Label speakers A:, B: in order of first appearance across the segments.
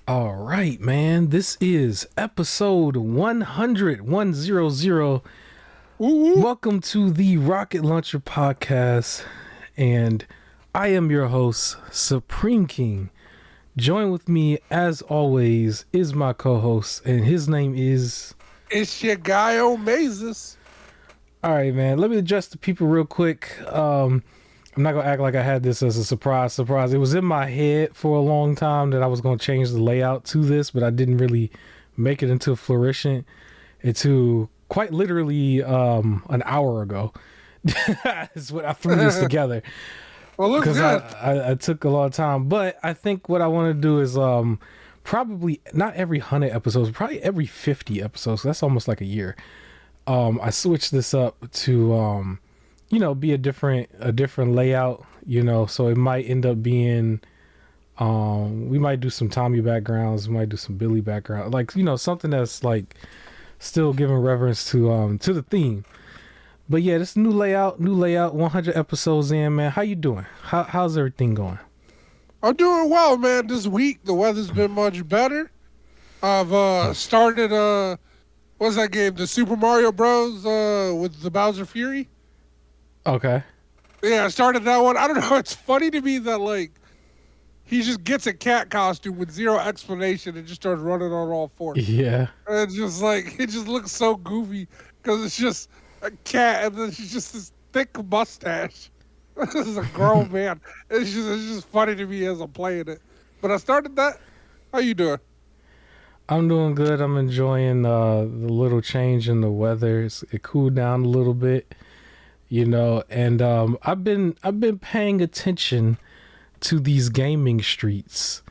A: All right, man. This is episode 100.
B: Woo woo.
A: Welcome to the Rocket Launcher podcast. And I am your host, Supreme King. Join with me, as always, is my co host, and his name is.
B: It's your guy Omazis.
A: All right, man. Let me address the people real quick. I'm not gonna act like I had this as a surprise. It was in my head for a long time that I was gonna change the layout to this, but I didn't really make it into fruition until quite literally an hour ago. Is when I threw this together
B: Well, look
A: because
B: good.
A: I took a long time. But I think what I want to do is probably not every 100 episodes, probably every 50 episodes. That's almost like a year. I switched this up to be a different layout, so it might end up being we might do some Tommy backgrounds, we might do some Billy background, like, something that's like still giving reverence to the theme. But yeah, this new layout, 100 episodes in, man. How you doing? How's everything going?
B: I'm doing well, man. This week the weather's been much better. I've started what's that game? The Super Mario Bros. With the Bowser Fury.
A: Okay.
B: Yeah, I started that one. I don't know. It's funny to me that like he just gets a cat costume with zero explanation and just starts running on all fours.
A: Yeah.
B: And it's just like it just looks so goofy because it's just a cat and then she's just this thick mustache. This is a grown man. It's just funny to me as I'm playing it. But I started that. How you doing?
A: I'm doing good. I'm enjoying the little change in the weather. It cooled down a little bit, and I've been paying attention to these gaming streets,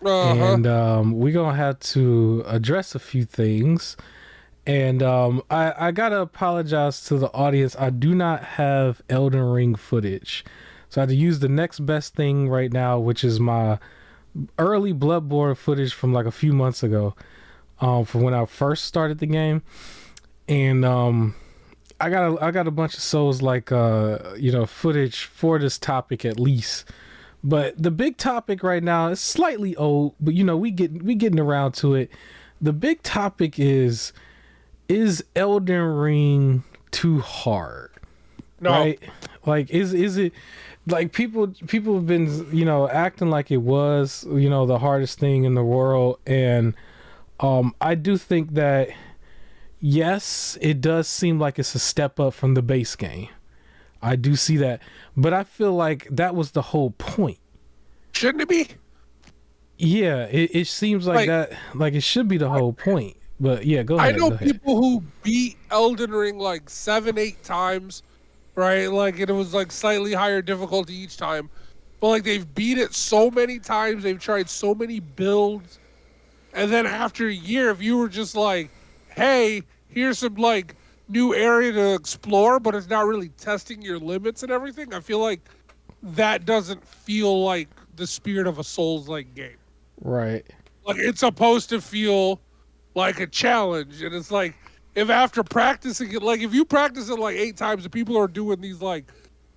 B: Uh huh.
A: and we're gonna have to address a few things. And I gotta apologize to the audience. I do not have Elden Ring footage, so I had to use the next best thing right now, which is my early Bloodborne footage from like a few months ago, from when I first started the game. And I got a bunch of Souls like footage for this topic at least. But the big topic right now is slightly old, but we getting around to it. The big topic is Elden Ring too hard?
B: No.
A: Right? Like is it like people have been, acting like it was, the hardest thing in the world. And I do think that yes, it does seem like it's a step up from the base game. I do see that. But I feel like that was the whole point.
B: Shouldn't it be?
A: Yeah, it seems like
B: Like
A: that, like it should be the
B: I,
A: whole point. But yeah, go
B: I
A: ahead,
B: know
A: go ahead.
B: people who beat Elden Ring like 7, 8 times, right? Like and it was like slightly higher difficulty each time. But like they've beat it so many times, they've tried so many builds. And then after a year, if you were just like, hey, here's some like new area to explore, but it's not really testing your limits and everything, I feel like that doesn't feel like the spirit of a Souls like game.
A: Right.
B: Like it's supposed to feel like a challenge. And it's like if after practicing it, like if you practice it like 8 times and people are doing these like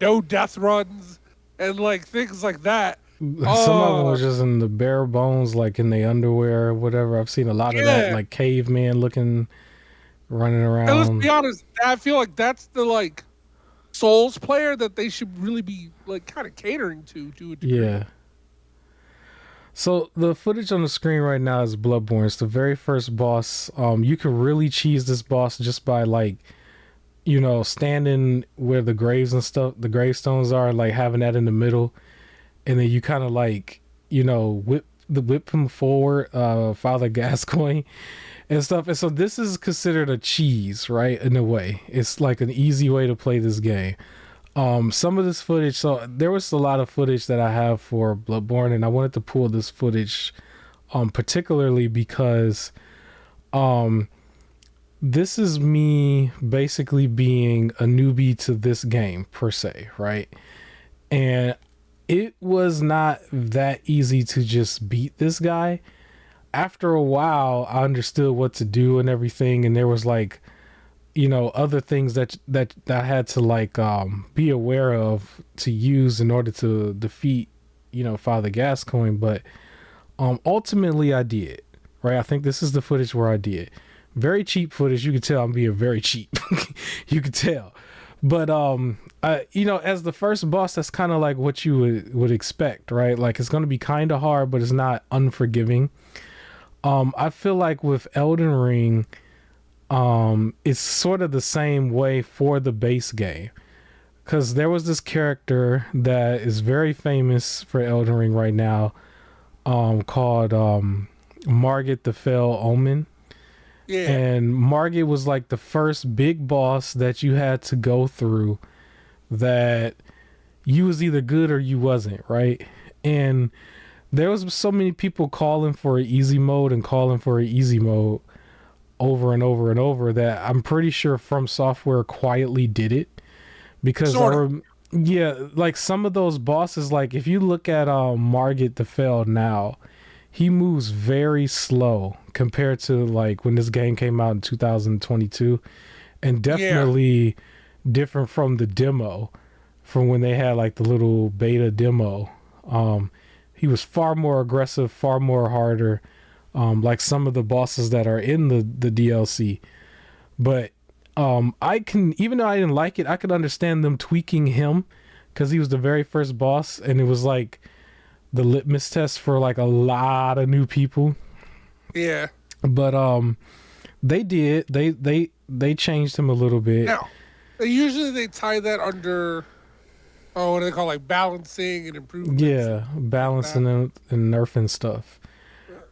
B: no death runs and like things like that.
A: Some of them
B: Oh
A: was just in the bare bones, like in the underwear or whatever. I've seen a lot of that,
B: yeah.
A: like caveman looking, running
B: And let's be
A: around.
B: honest, I feel like that's the like Souls player that they should really be like kind of catering to a degree.
A: Yeah. So the footage on the screen right now is Bloodborne. It's the very first boss. You can really cheese this boss just by like, standing where the graves and stuff, the gravestones are, like having that in the middle, and then you kind of like, whip him forward, Father Gascoigne and stuff. And so this is considered a cheese, right? In a way, it's like an easy way to play this game. Some of this footage, so there was a lot of footage that I have for Bloodborne, and I wanted to pull this footage, particularly because, um, this is me basically being a newbie to this game per se, right? And it was not that easy to just beat this guy. After a while, I understood what to do and everything, and there was like, other things that I had to like be aware of to use in order to defeat, Father Gascoigne. But Ultimately, I did. Right, I think this is the footage where I did. Very cheap footage. You could tell I'm being very cheap. You could tell. But as the first boss, that's kind of like what you would expect, right? Like it's gonna be kind of hard, but it's not unforgiving. I feel like with Elden Ring, it's sort of the same way for the base game, because there was this character that is very famous for Elden Ring right now, called Margit the Fell Omen.
B: Yeah.
A: And Margit was like the first big boss that you had to go through, that you was either good or you wasn't, right? And there was so many people calling for an easy mode and calling for an easy mode over and over and over, that I'm pretty sure From Software quietly did it, because
B: Sort of.
A: yeah, like some of those bosses, like if you look at Margit the Fell now, he moves very slow compared to like when this game came out in 2022, and
B: Yeah.
A: definitely different from the demo, from when they had like the little beta demo. He was far more aggressive, far more harder, like some of the bosses that are in the DLC. But I can, even though I didn't like it, I could understand them tweaking him, because he was the very first boss, and it was like the litmus test for like a lot of new people.
B: Yeah.
A: But they changed him a little bit.
B: Now, usually they tie that under, what do they call, like balancing and improvements
A: Yeah,
B: like that.
A: balancing and nerfing stuff.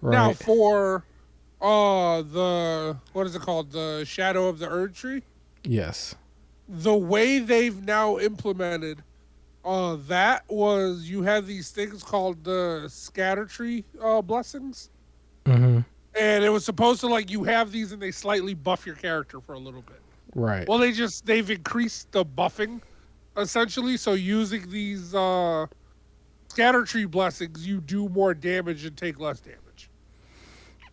B: Now
A: Right.
B: for the, what is it called, the Shadow of the Erd Tree,
A: Yes.
B: the way they've now implemented that was, you have these things called the scatter tree blessings,
A: Mm-hmm.
B: and it was supposed to, like, you have these and they slightly buff your character for a little bit.
A: Right.
B: Well, they've increased the buffing essentially, so using these scatter tree blessings, you do more damage and take less damage.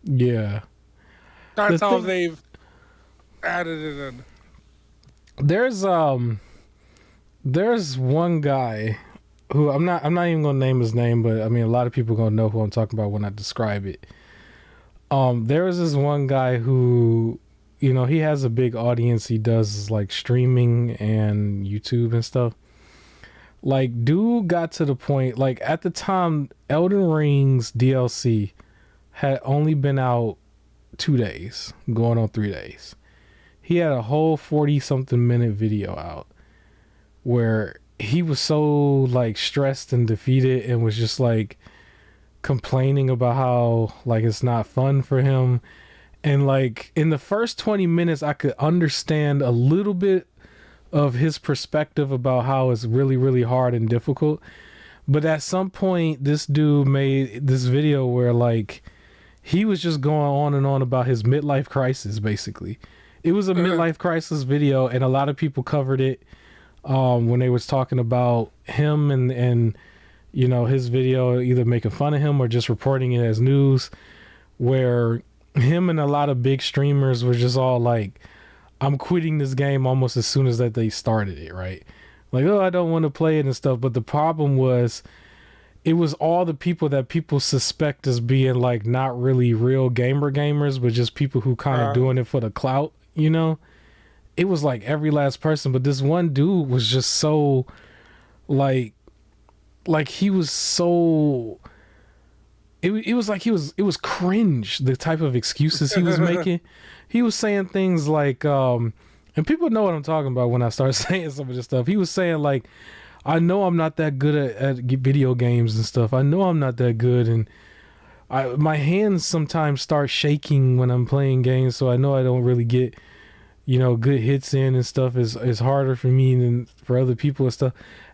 A: Yeah. The
B: That's how
A: thing,
B: they've added it in.
A: there's there's one guy who I'm not even gonna name his name, but I mean a lot of people gonna know who I'm talking about when I describe it. There was this one guy who, he has a big audience. He does like streaming and YouTube and stuff. Like, dude got to the point, like at the time, Elden Ring's DLC had only been out 2 days, going on 3 days. He had a whole 40 something minute video out where he was so like stressed and defeated, and was just like complaining about how like it's not fun for him. And like in the first 20 minutes, I could understand a little bit of his perspective about how it's really, really hard and difficult. But at some point, this dude made this video where like he was just going on and on about his midlife crisis, basically. It was a midlife crisis video, and a lot of people covered it when they was talking about him, and his video, either making fun of him or just reporting it as news, where him and a lot of big streamers were just all like, I'm quitting this game almost as soon as that they started it, right? Like, oh, I don't want to play it and stuff. But the problem was, it was all the people that people suspect as being like not really real gamers, but just people who kind of doing it for the clout, It was like every last person, but this one dude was just so like he was so, it was like it was cringe, the type of excuses he was making. He was saying things like and people know what I'm talking about when I start saying some of this stuff. He was saying like, I know I'm not that good at video games and stuff. I know I'm not that good, and my hands sometimes start shaking when I'm playing games, so I know I don't really get good hits in and stuff. Is harder for me than for other people and stuff.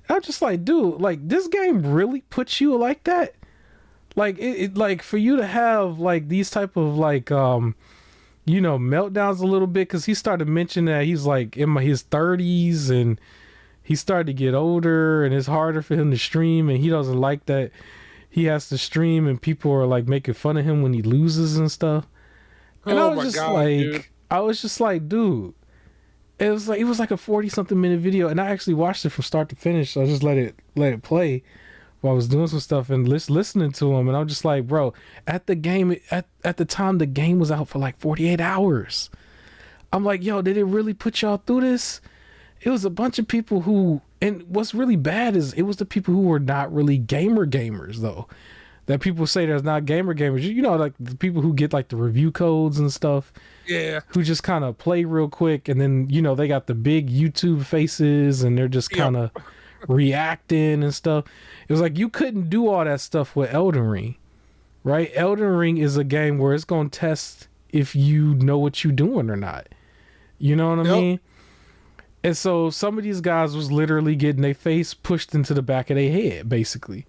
A: And I'm just like, dude, like this game really puts you like that? Like it like for you to have like these type of like meltdowns a little bit, because he started mentioning that he's like in his 30s, and he started to get older, and it's harder for him to stream, and he doesn't like that he has to stream and people are like making fun of him when he loses and stuff. And
B: Oh my god, dude.
A: I was just like, dude, it was like a 40 something minute video, and I actually watched it from start to finish. So I just let it play while I was doing some stuff and listening to him, and I'm just like, bro, at the time the game was out for like 48 hours. I'm like, yo, did it really put y'all through this? It was a bunch of people who, and what's really bad is it was the people who were not really gamers though. That people say there's not gamers. You know, like the people who get like the review codes and stuff.
B: Yeah.
A: Who just kind of play real quick, and then you know they got the big YouTube faces, and they're just kind of reacting and stuff. It was like you couldn't do all that stuff with Elden Ring, right? Elden Ring is a game where it's gonna test if you know what you're doing or not. You know what I mean? And so some of these guys was literally getting their face pushed into the back of their head, basically.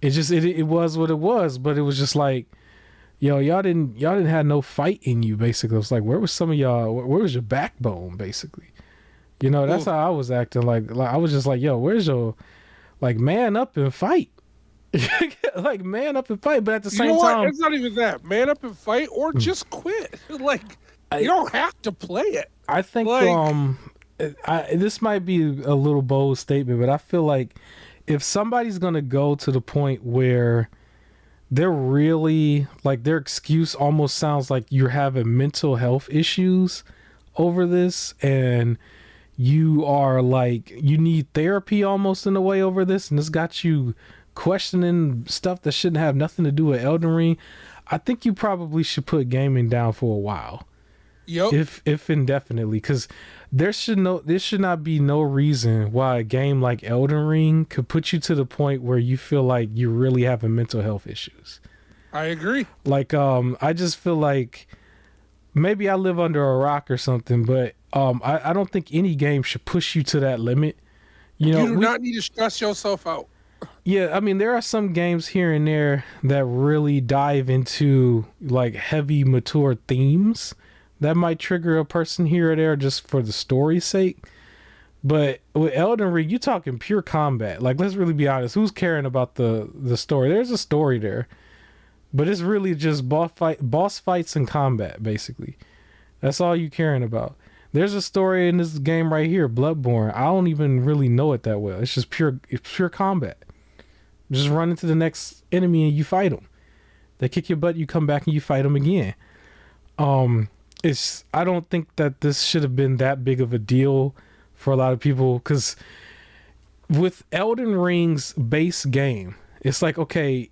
A: It was what it was, but it was just like, yo, y'all didn't have no fight in you, basically. It was like, where was some of y'all? Where was your backbone, basically? You know, that's how I was acting. Like I was just like, yo, where's your, like, man up and fight? Like, man up and fight, but at the same time,
B: it's not even that. Man up and fight, or just quit. Like, you don't have to play it.
A: I think this might be a little bold statement, but I feel like if somebody's gonna go to the point where they're really like, their excuse almost sounds like you're having mental health issues over this, and you are like, you need therapy almost in a way over this, and it's got you questioning stuff that shouldn't have nothing to do with Elden Ring. I think you probably should put gaming down for a while.
B: Yep.
A: If indefinitely, because there should not be no reason why a game like Elden Ring could put you to the point where you feel like you're really having mental health issues.
B: I agree.
A: Like, I just feel like maybe I live under a rock or something, but I don't think any game should push you to that limit. You know,
B: you do not need to stress yourself out.
A: Yeah, I mean, there are some games here and there that really dive into like heavy, mature themes that might trigger a person here or there just for the story's sake. But with Elden Ring, you talking pure combat. Like, let's really be honest. Who's caring about the story? There's a story there, but it's really just boss fights and combat, basically. That's all you caring about. There's a story in this game right here, Bloodborne. I don't even really know it that well. It's just pure combat. Just run into the next enemy and you fight them. They kick your butt, you come back and you fight them again. I don't think that this should have been that big of a deal for a lot of people, because with Elden Ring's base game, it's like, okay,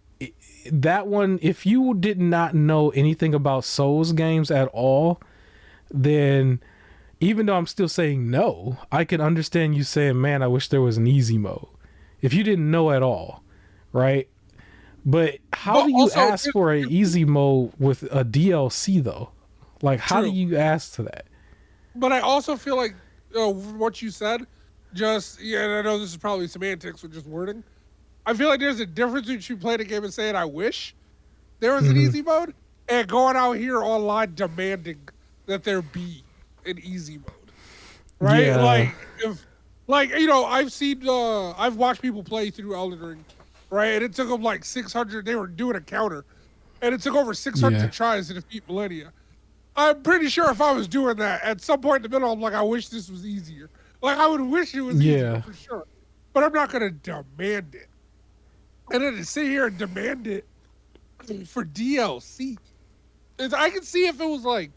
A: that one, if you did not know anything about Souls games at all, then even though I'm still saying no, I can understand you saying, man, I wish there was an easy mode. If you didn't know at all, right? But how do you ask for an easy mode with a DLC though? Like, how do you ask to that?
B: But I also feel like what you said, and I know this is probably semantics with just wording. I feel like there's a difference between playing a game and saying, I wish there was an easy mode, and going out here online demanding that there be an easy mode. Right? Yeah. I've watched people play through Elden Ring, right? And it took them like 600, they were doing a counter, and it took over 600 tries to defeat Millennia. I'm pretty sure if I was doing that, at some point in the middle, I'm like, I wish this was easier. Like, I would wish it was easier for sure. But I'm not going to demand it. And then to sit here and demand it for DLC. I can see if it was like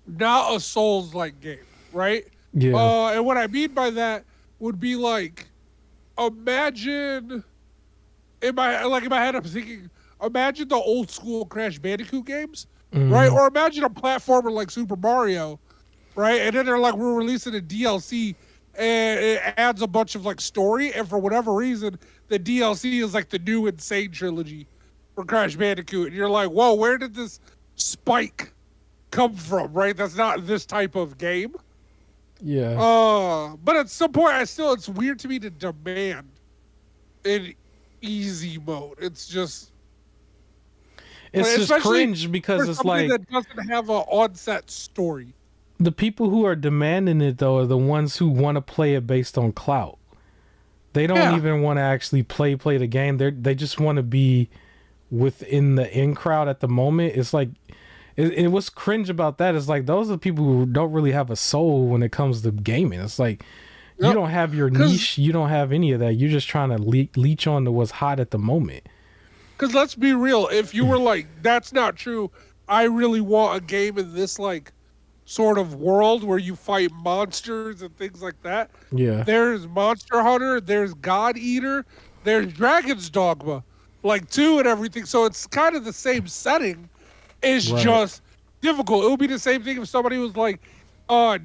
B: not a Souls-like game, right?
A: Yeah.
B: And what I mean by that would be like, imagine, in my head, I'm thinking, imagine the old school Crash Bandicoot games. Right? Or imagine a platformer like Super Mario, right? And then they're like, we're releasing a DLC and it adds a bunch of like story, and for whatever reason, the DLC is like the new Insane trilogy for Crash Bandicoot. And you're like, whoa, where did this spike come from, right? That's not this type of game.
A: Yeah.
B: But at some point, it's weird to me to demand an easy mode. It's just
A: cringe because it's like
B: that doesn't have an onset story.
A: The people who are demanding it though are the ones who want to play it based on clout. They don't even want to actually play the game. They just want to be within the in crowd at the moment. It's like, and what's cringe about that is like, those are the people who don't really have a soul when it comes to gaming. It's like, you
B: Yep.
A: don't have your
B: Because
A: niche, you don't have any of that. You're just trying to leech on to what's hot at the moment.
B: let's be real, if you were like, that's not true, I really want a game in this like sort of world where you fight monsters and things like that.
A: Yeah.
B: There's Monster Hunter, there's God Eater, there's Dragon's Dogma, like two and everything. So it's kind of the same setting. It's
A: Right.
B: just difficult. It would be the same thing if somebody was like,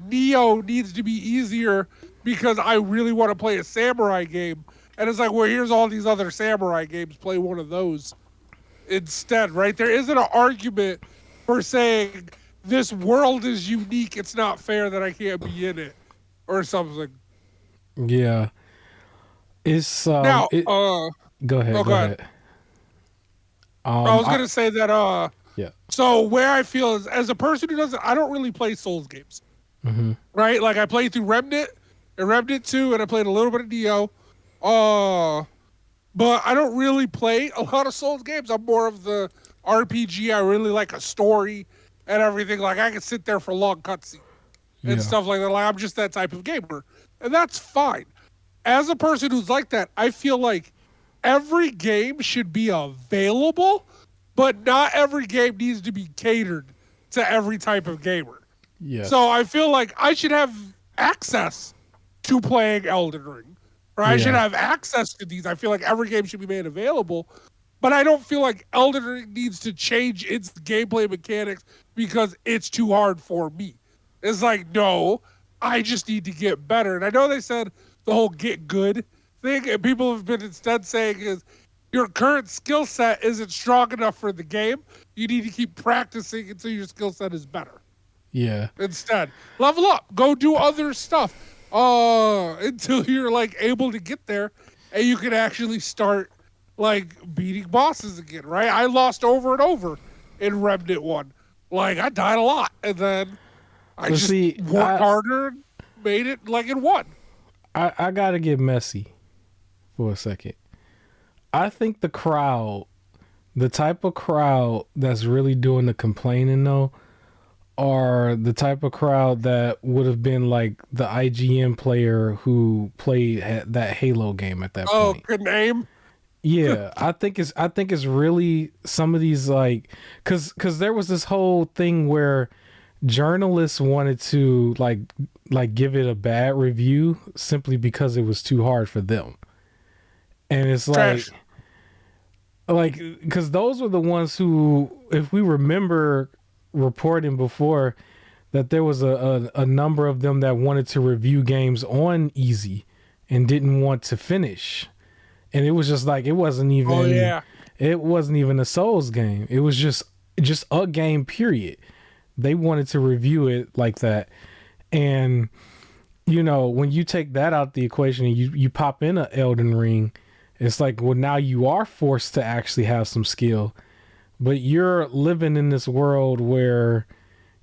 B: Neo needs to be easier because I really want to play a samurai game. And it's like, well, here's all these other samurai games. Play one of those instead, right? There isn't an argument for saying this world is unique. It's not fair that I can't be in it or something.
A: Yeah. It's
B: Now,
A: it Go ahead,
B: oh
A: go
B: god,
A: ahead.
B: I was
A: I
B: gonna say that
A: Yeah.
B: so where I feel is as a person who doesn't, I don't really play Souls games,
A: Mhm.
B: right? Like I played through Remnant and Remnant 2, and I played a little bit of Neo. Uh, but I don't really play a lot of Souls games. I'm more of the RPG. I really like a story and everything. Like I can sit there for long cutscenes and
A: Yeah.
B: stuff like that. Like I'm just that type of gamer, and that's fine. As a person who's like that, I feel like every game should be available, but not every game needs to be catered to every type of gamer. So
A: Yes.
B: I feel like I should have access to playing Elden Ring, or I should
A: Yeah.
B: have access to these. I feel like every game should be made available, but I don't feel like Elden Ring needs to change its gameplay mechanics because it's too hard for me. It's like, no, I just need to get better. And I know they said the whole get good thing, and people have been instead saying is your current skill set isn't strong enough for the game. You need to keep practicing until your skill set is better.
A: Yeah.
B: Instead, level up, go do other stuff until you're like able to get there and you can actually start like beating bosses again, right? I lost over and over in Remnant 1. Like I died a lot and then I
A: But
B: just
A: see,
B: worked harder and made it like in one.
A: I gotta get messy for a second. I think the crowd, the type of crowd that's really doing the complaining though, are the type of crowd that would have been like the IGN player who played that Halo game at that
B: Oh,
A: point.
B: good name.
A: Yeah, I think it's really some of these like cuz there was this whole thing where journalists wanted to like give it a bad review simply because it was too hard for them. And it's
B: Trash.
A: like cuz those were the ones who, if we remember reporting before, that there was a number of them that wanted to review games on easy and didn't want to finish. And it was just like
B: Oh yeah.
A: it wasn't even a Souls game. It was just a game period. They wanted to review it like that. And you know, when you take that out the equation and you pop in a Elden Ring, it's like, well, now you are forced to actually have some skill. But you're living in this world where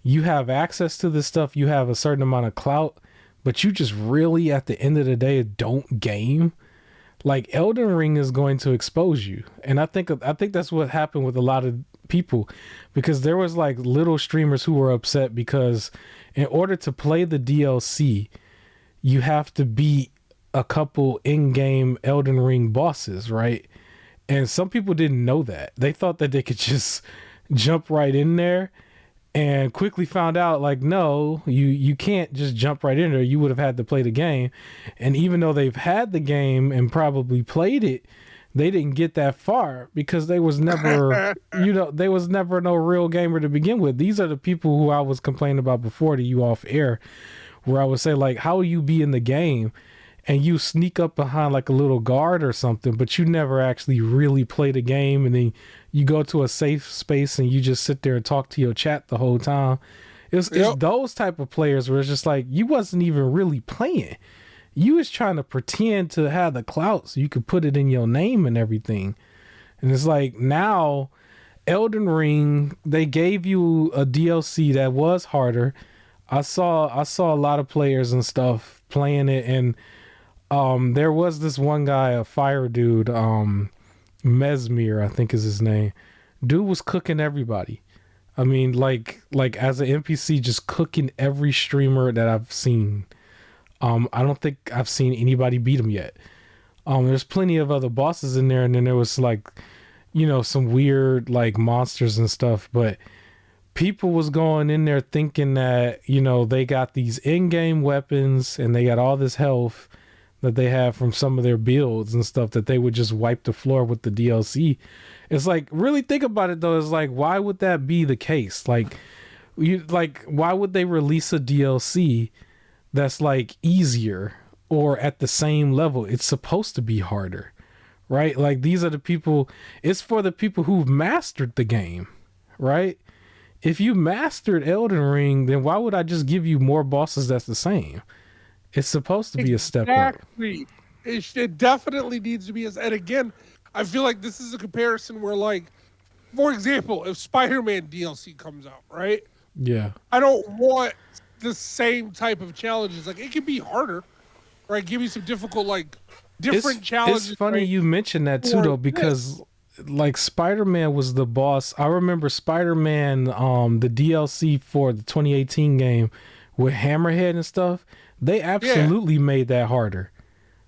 A: you have access to this stuff, you have a certain amount of clout, but you just really at the end of the day don't game. Like Elden Ring is going to expose you. And I think that's what happened with a lot of people, because there was like little streamers who were upset because in order to play the DLC, you have to beat a couple in-game Elden Ring bosses, right? And some people didn't know that. They thought that they could just jump right in there, and quickly found out like, no, you can't just jump right in there. You would have had to play the game. And even though they've had the game and probably played it, they didn't get that far because they was never, they was never no real gamer to begin with. These are the people who I was complaining about before to you off air, where I would say like, how will you be in the game and you sneak up behind like a little guard or something, but you never actually really play the game, and then you go to a safe space and you just sit there and talk to your chat the whole time. It's
B: Yep.
A: those type of players where it's just like you wasn't even really playing. You was trying to pretend to have the clout so you could put it in your name and everything. And it's like now Elden Ring, they gave you a DLC that was harder. I saw a lot of players and stuff playing it, and there was this one guy, a fire dude, Mesmere, I think is his name. Dude was cooking everybody. I mean, like as an NPC, just cooking every streamer that I've seen. I don't think I've seen anybody beat him yet. There's plenty of other bosses in there, and then there was like, some weird like monsters and stuff, but people was going in there thinking that, they got these in-game weapons and they got all this health that they have from some of their builds and stuff that they would just wipe the floor with the DLC. It's like, really think about it though. It's like, why would that be the case? Why would they release a DLC that's like easier or at the same level? It's supposed to be harder, right? Like, these are the people, it's for the people who've mastered the game, right? If you mastered Elden Ring, then why would I just give you more bosses that's the same? It's supposed to be a step up.
B: Exactly. It definitely needs to be. And again, I feel like this is a comparison where, like, for example, if Spider-Man DLC comes out, right?
A: Yeah.
B: I don't want the same type of challenges. Like, it can be harder, right? Give me some difficult, like, different challenges.
A: It's funny
B: right?
A: you mentioned that too, though, because like Spider-Man was the boss. I remember Spider-Man, the DLC for the 2018 game with Hammerhead and stuff. They absolutely made that harder.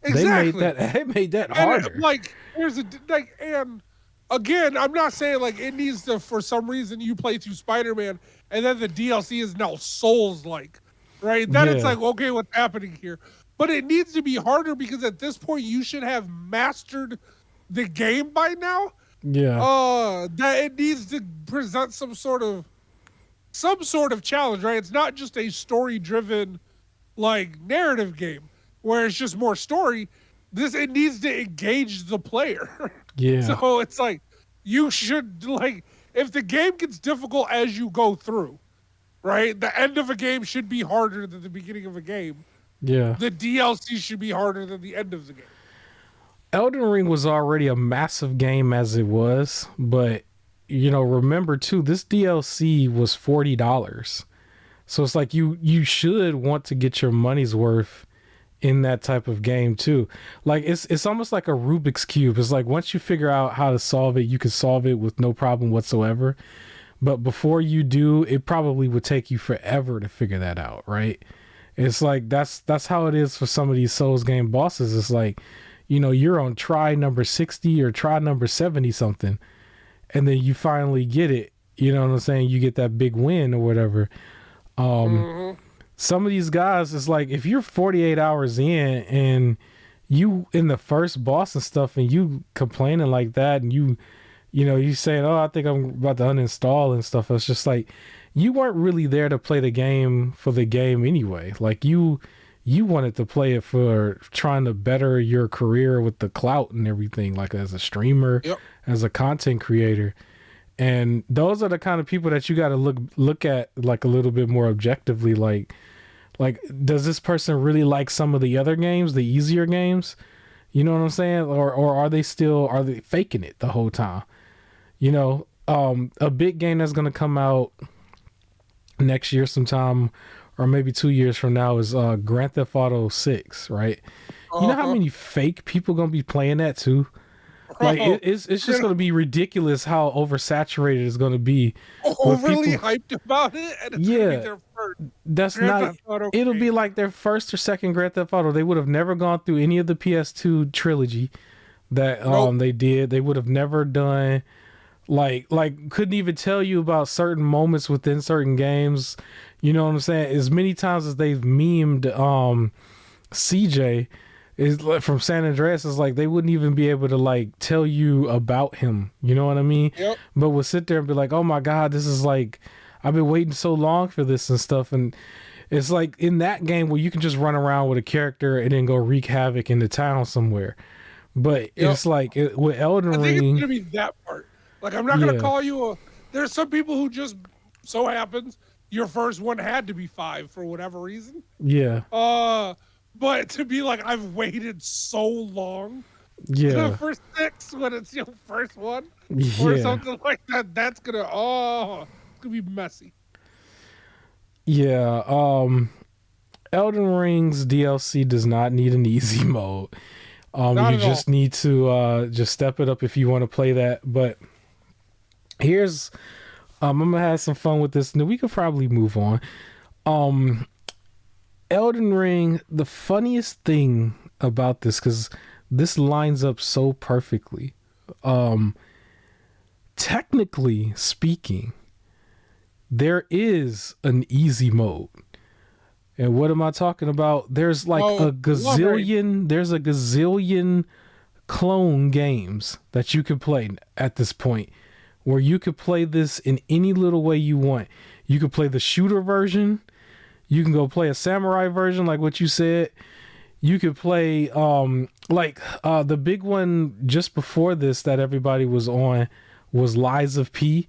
B: Exactly.
A: They made that
B: and
A: harder.
B: Like, there's a like, and again, I'm not saying like it needs to. For some reason, you play through Spider-Man, and then the DLC is now Souls-like, right? Then it's like, okay, what's happening here? But it needs to be harder because at this point, you should have mastered the game by now.
A: Yeah.
B: That it needs to present some sort of challenge, right? It's not just a story-driven like narrative game where it's just more story. It needs to engage the player.
A: Yeah.
B: So it's like, you should, like, if the game gets difficult as you go through, right? The end of a game should be harder than the beginning of a game.
A: Yeah.
B: The DLC should be harder than the end of the game.
A: Elden Ring was already a massive game as it was, but remember too, this DLC was $40. So it's like you should want to get your money's worth in that type of game too. Like, it's almost like a Rubik's Cube. It's like, once you figure out how to solve it, you can solve it with no problem whatsoever. But before you do, it probably would take you forever to figure that out, right? It's like, that's how it is for some of these Souls game bosses. It's like, you're on try number 60 or try number 70 something, and then you finally get it. You know what I'm saying? You get that big win or whatever. Some of these guys, it's like, if you're 48 hours in and you in the first boss and stuff and you complaining like that, and you saying, oh, I think I'm about to uninstall and stuff. It's just like, you weren't really there to play the game for the game anyway. Like, you wanted to play it for trying to better your career with the clout and everything, like as a streamer, as a content creator. And those are the kind of people that you got to look at like a little bit more objectively. Like, does this person really like some of the other games, the easier games? You know what I'm saying? Or are they faking it the whole time? A big game that's going to come out next year sometime, or maybe 2 years from now, is Grand Theft Auto 6, right? You know how many fake people going to be playing that too? Like, it's just going to be ridiculous how oversaturated it's going to be.
B: Overly hyped about it, and it's going to be their first.
A: That's not. It'll be like their first or second Grand Theft Auto. They would have never gone through any of the PS2 trilogy that they did. They would have never done like couldn't even tell you about certain moments within certain games. You know what I'm saying? As many times as they've memed CJ is from San Andreas, is like they wouldn't even be able to like tell you about him. You know what I mean?
B: Yep.
A: But we'll sit there and be like, oh my God, this is like, I've been waiting so long for this and stuff. And it's like in that game where you can just run around with a character and then go wreak havoc in the town somewhere. But it's like with Elden Ring, I think
B: it's gonna be that part. Like, I'm not gonna call you there's some people who just so happens your first one had to be 5 for whatever reason.
A: Yeah.
B: But to be like, I've waited so long for 6 when it's your first one or something like that, that's gonna it's gonna be messy.
A: Yeah. Elden Ring's DLC does not need an easy mode. You just need to just step it up if you want to play that. But here's I'm gonna have some fun with this. Now we could probably move on. Elden Ring, the funniest thing about this, because this lines up so perfectly. Um, Technically speaking, there is an easy mode. And what am I talking about?
B: Oh, love rain.
A: There's a gazillion clone games that you could play at this point, where you could play this in any little way you want. You could play the shooter version. You can go play a samurai version, like what you said. You could play the big one just before this that everybody was on was Lies of P,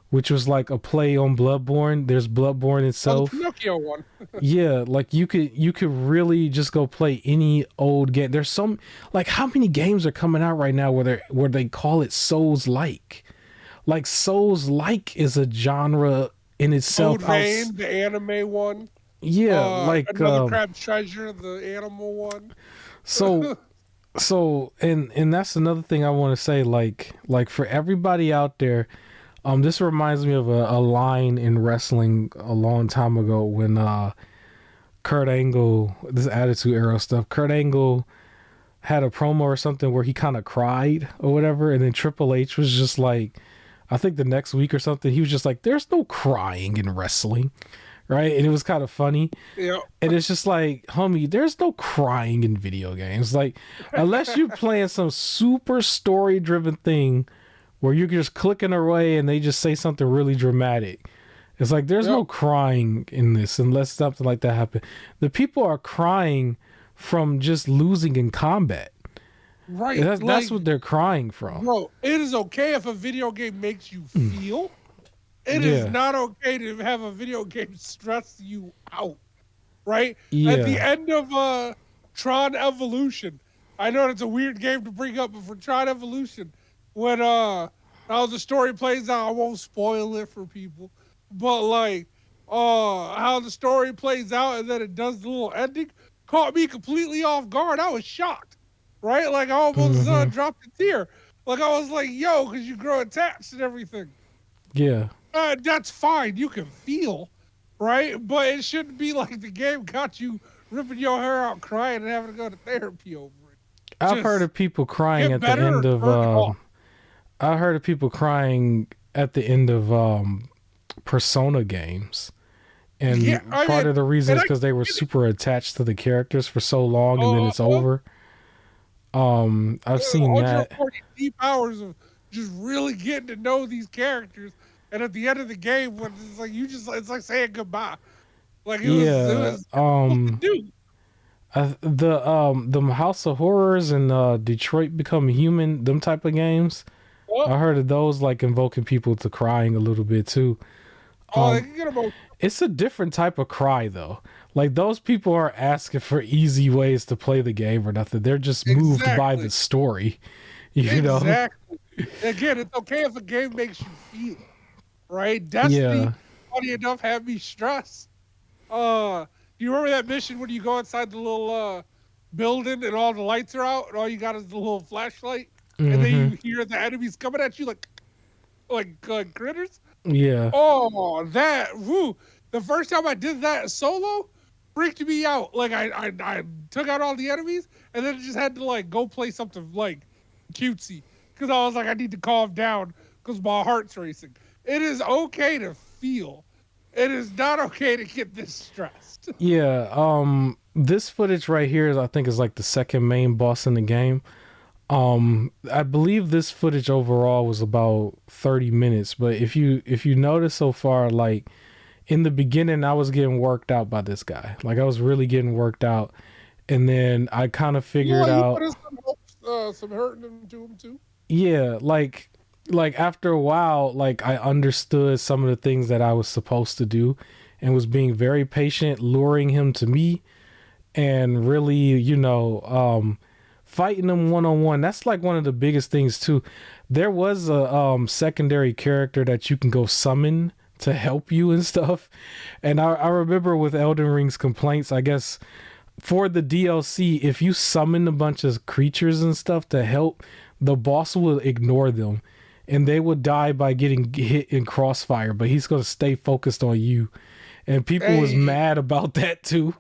A: which was like a play on Bloodborne. There's Bloodborne
B: Oh, the
A: itself.
B: Pinocchio one.
A: Yeah, like you could really just go play any old game. There's some, like, how many games are coming out right now where they call it Souls like? Like Souls like is a genre in itself.
B: Code Vein, the anime one.
A: Yeah,
B: Another Crab's Treasure, the animal one.
A: so and that's another thing I want to say, like for everybody out there, this reminds me of a line in wrestling a long time ago when Kurt Angle, this Attitude Era stuff, Kurt Angle had a promo or something where he kind of cried or whatever, and then Triple H was just like, I think the next week or something, he was just like, there's no crying in wrestling, right? And it was kind of funny.
B: Yeah.
A: And it's just like, homie, there's no crying in video games. Like, unless you're playing some super story driven thing where you're just clicking away and they just say something really dramatic. It's like, there's no crying in this unless something like that happens. The people are crying from just losing in combat.
B: Right.
A: That's what they're crying from.
B: Bro, it is okay if a video game makes you feel. It is not okay to have a video game stress you out. Right?
A: Yeah.
B: At the end of Tron Evolution, I know it's a weird game to bring up, but for Tron Evolution, when how the story plays out, I won't spoil it for people. But like how the story plays out and then it does the little ending caught me completely off guard. I was shocked. Right? Like I almost dropped a tear. Like I was like, yo, because you grow attached and everything.
A: Yeah.
B: That's fine. You can feel, right? But it shouldn't be like the game got you ripping your hair out, crying, and having to go to therapy over it.
A: I've heard of people crying at the end of. I heard of people crying at the end of Persona games, and part of the reason is because they were super attached to the characters for so long, and then it's over. I've seen that.
B: 140 deep hours of just really getting to know these characters, and at the end of the game, when it's like it's like saying goodbye. Like it was
A: the House of Horrors and Detroit Become Human, them type of games. I heard of those, like invoking people to crying a little bit too.
B: They can get emotional.
A: It's a different type of cry though. Like those people aren't asking for easy ways to play the game or nothing. They're just moved by the story. You know?
B: Exactly. Again, it's okay if a game makes you feel, right? Destiny, funny enough, had me stressed. Do you remember that mission when you go inside the little building and all the lights are out and all you got is the little flashlight, and then you hear the enemies coming at you like critters?
A: Yeah.
B: Oh, the first time I did that solo freaked me out. Like I took out all the enemies and then just had to like go play something like cutesy because I was like, I need to calm down because my heart's racing. It is okay to feel. It is not okay to get this stressed.
A: Yeah. This footage right here is, I think, is like the second main boss in the game. I believe this footage overall was about 30 minutes, but if you notice so far, like in the beginning I was getting worked out by this guy. Like I was really getting worked out, and then I kind of figured out
B: some hurting to him too.
A: Yeah, like after a while, like I understood some of the things that I was supposed to do and was being very patient, luring him to me and really, fighting them one-on-one. That's like one of the biggest things too. There was a secondary character that you can go summon to help you and stuff. And I remember with Elden Ring's complaints, I guess for the DLC, if you summon a bunch of creatures and stuff to help, the boss will ignore them and they will die by getting hit in crossfire, but he's going to stay focused on you. and people was
B: Hey,
A: mad about that too.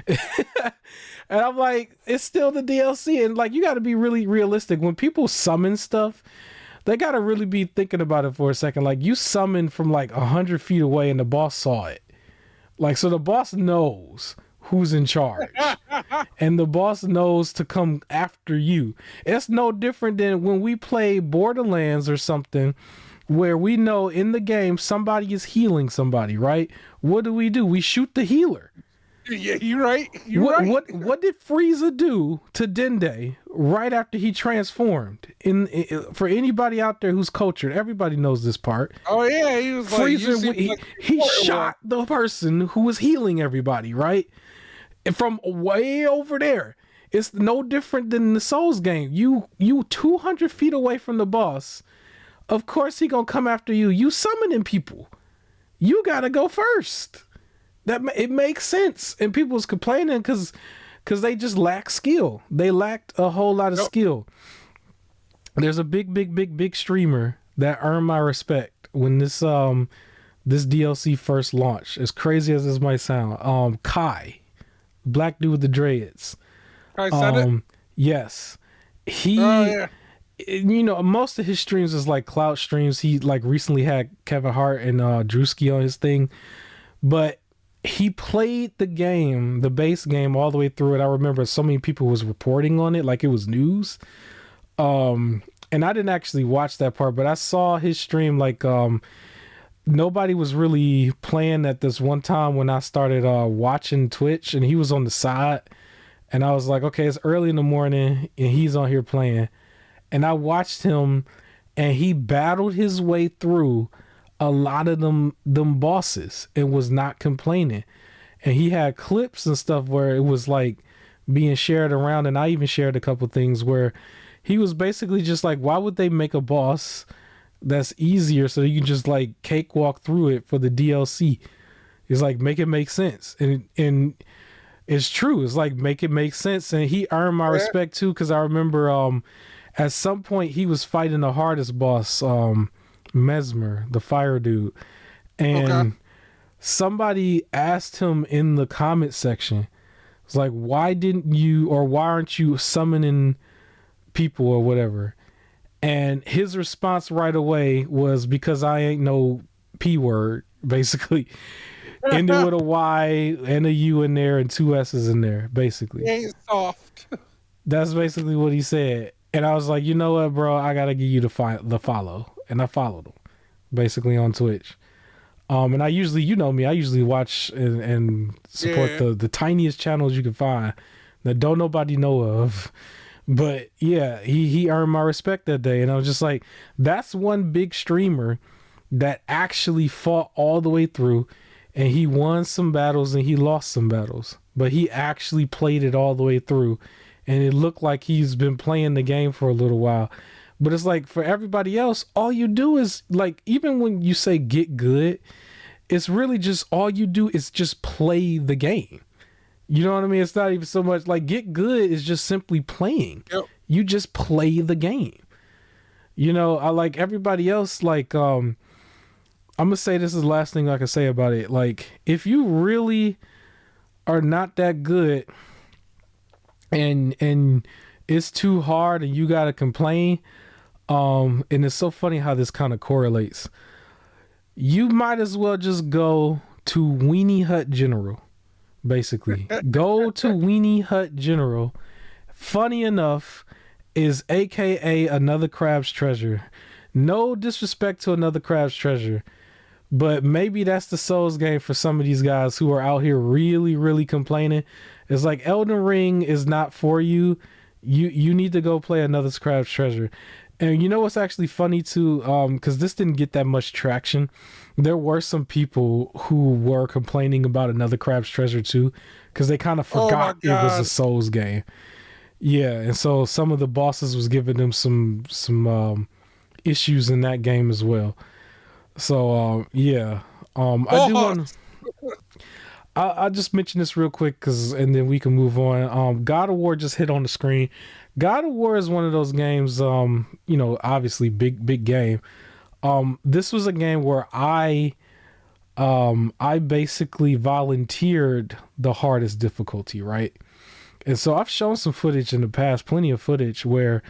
A: And I'm like, it's still the DLC, and like you got to be really realistic when people summon stuff. They got to really be thinking about it for a second. Like you summoned from like 100 feet away, and the boss saw it. Like so, the boss knows who's in charge, and the boss knows to come after you. It's no different than when we play Borderlands or something where we know in the game somebody is healing somebody, right? What do? We shoot the healer.
B: yeah, you're right. You're
A: What
B: right.
A: what did Frieza do to Dende right after he transformed? For anybody out there who's cultured, everybody knows this part.
B: Oh yeah, he was like
A: Frieza
B: using
A: he,
B: like
A: he shot the person who was healing everybody, right? And from way over there. It's no different than the Souls game. You 200 feet away from the boss. Of course he gonna come after you. You summoning people. You gotta go first. It makes sense. And people was complaining because they just lack skill. They lacked a whole lot of skill. There's a big streamer that earned my respect when this DLC first launched. As crazy as this might sound, Kai, black dude with the dreads.
B: I said it.
A: Yes,
B: Oh
A: he.
B: yeah.
A: You know, most of his streams is like clout streams. He like recently had Kevin Hart and Drewski on his thing, but he played the game, the base game, all the way through it. I remember so many people was reporting on it like it was news. And I didn't actually watch that part, but I saw his stream. Like nobody was really playing at this one time when I started watching Twitch, and he was on the side, and I was like, okay, it's early in the morning and he's on here playing. And I watched him, and he battled his way through a lot of them bosses and was not complaining. And he had clips and stuff where it was like being shared around, and I even shared a couple things where he was basically just like, why would they make a boss that's easier so you can just like cakewalk through it for the DLC? It's like, make it make sense. And it's true. It's like, make it make sense. And he earned my respect too, because I remember at some point he was fighting the hardest boss, Mesmer, the fire dude. And somebody asked him in the comment section, it's like, why aren't you summoning people or whatever? And his response right away was, because I ain't no P word, basically. Ended with a Y and a U in there and two S's in there, basically.
B: Ain't soft.
A: That's basically what he said. And I was like, you know what, bro? I gotta give you the follow, and I followed him, basically on Twitch. And I usually, you know me, I usually watch and support the tiniest channels you can find that don't nobody know of. But yeah, he earned my respect that day, and I was just like, that's one big streamer that actually fought all the way through, and he won some battles and he lost some battles, but he actually played it all the way through. And it looked like he's been playing the game for a little while. But it's like, for everybody else, all you do is like, even when you say get good, it's really just all you do is just play the game. You know what I mean? It's not even so much like get good is just simply playing.
B: Yep.
A: You just play the game. You know, I like everybody else. Like, I'm gonna say this is the last thing I can say about it. Like, if you really are not that good, and it's too hard and you gotta complain, and it's so funny how this kind of correlates. You might as well just go to Weenie Hut General, basically. Go to Weenie Hut General. Funny enough, is AKA Another Crab's Treasure. No disrespect to Another Crab's Treasure, but maybe that's the Souls game for some of these guys who are out here really, really complaining. It's like, Elden Ring is not for you. You need to go play Another Crab's Treasure. And you know what's actually funny too? Because this didn't get that much traction. There were some people who were complaining about Another Crab's Treasure too, because they kind of forgot it was a Souls game. Yeah, and so some of the bosses was giving them some issues in that game as well. So yeah, I do want. I'll just mention this real quick, and then we can move on. God of War just hit on the screen. God of War is one of those games, you know, obviously big game. This was a game where I I basically volunteered the hardest difficulty, right? And so I've shown some footage in the past, plenty of footage where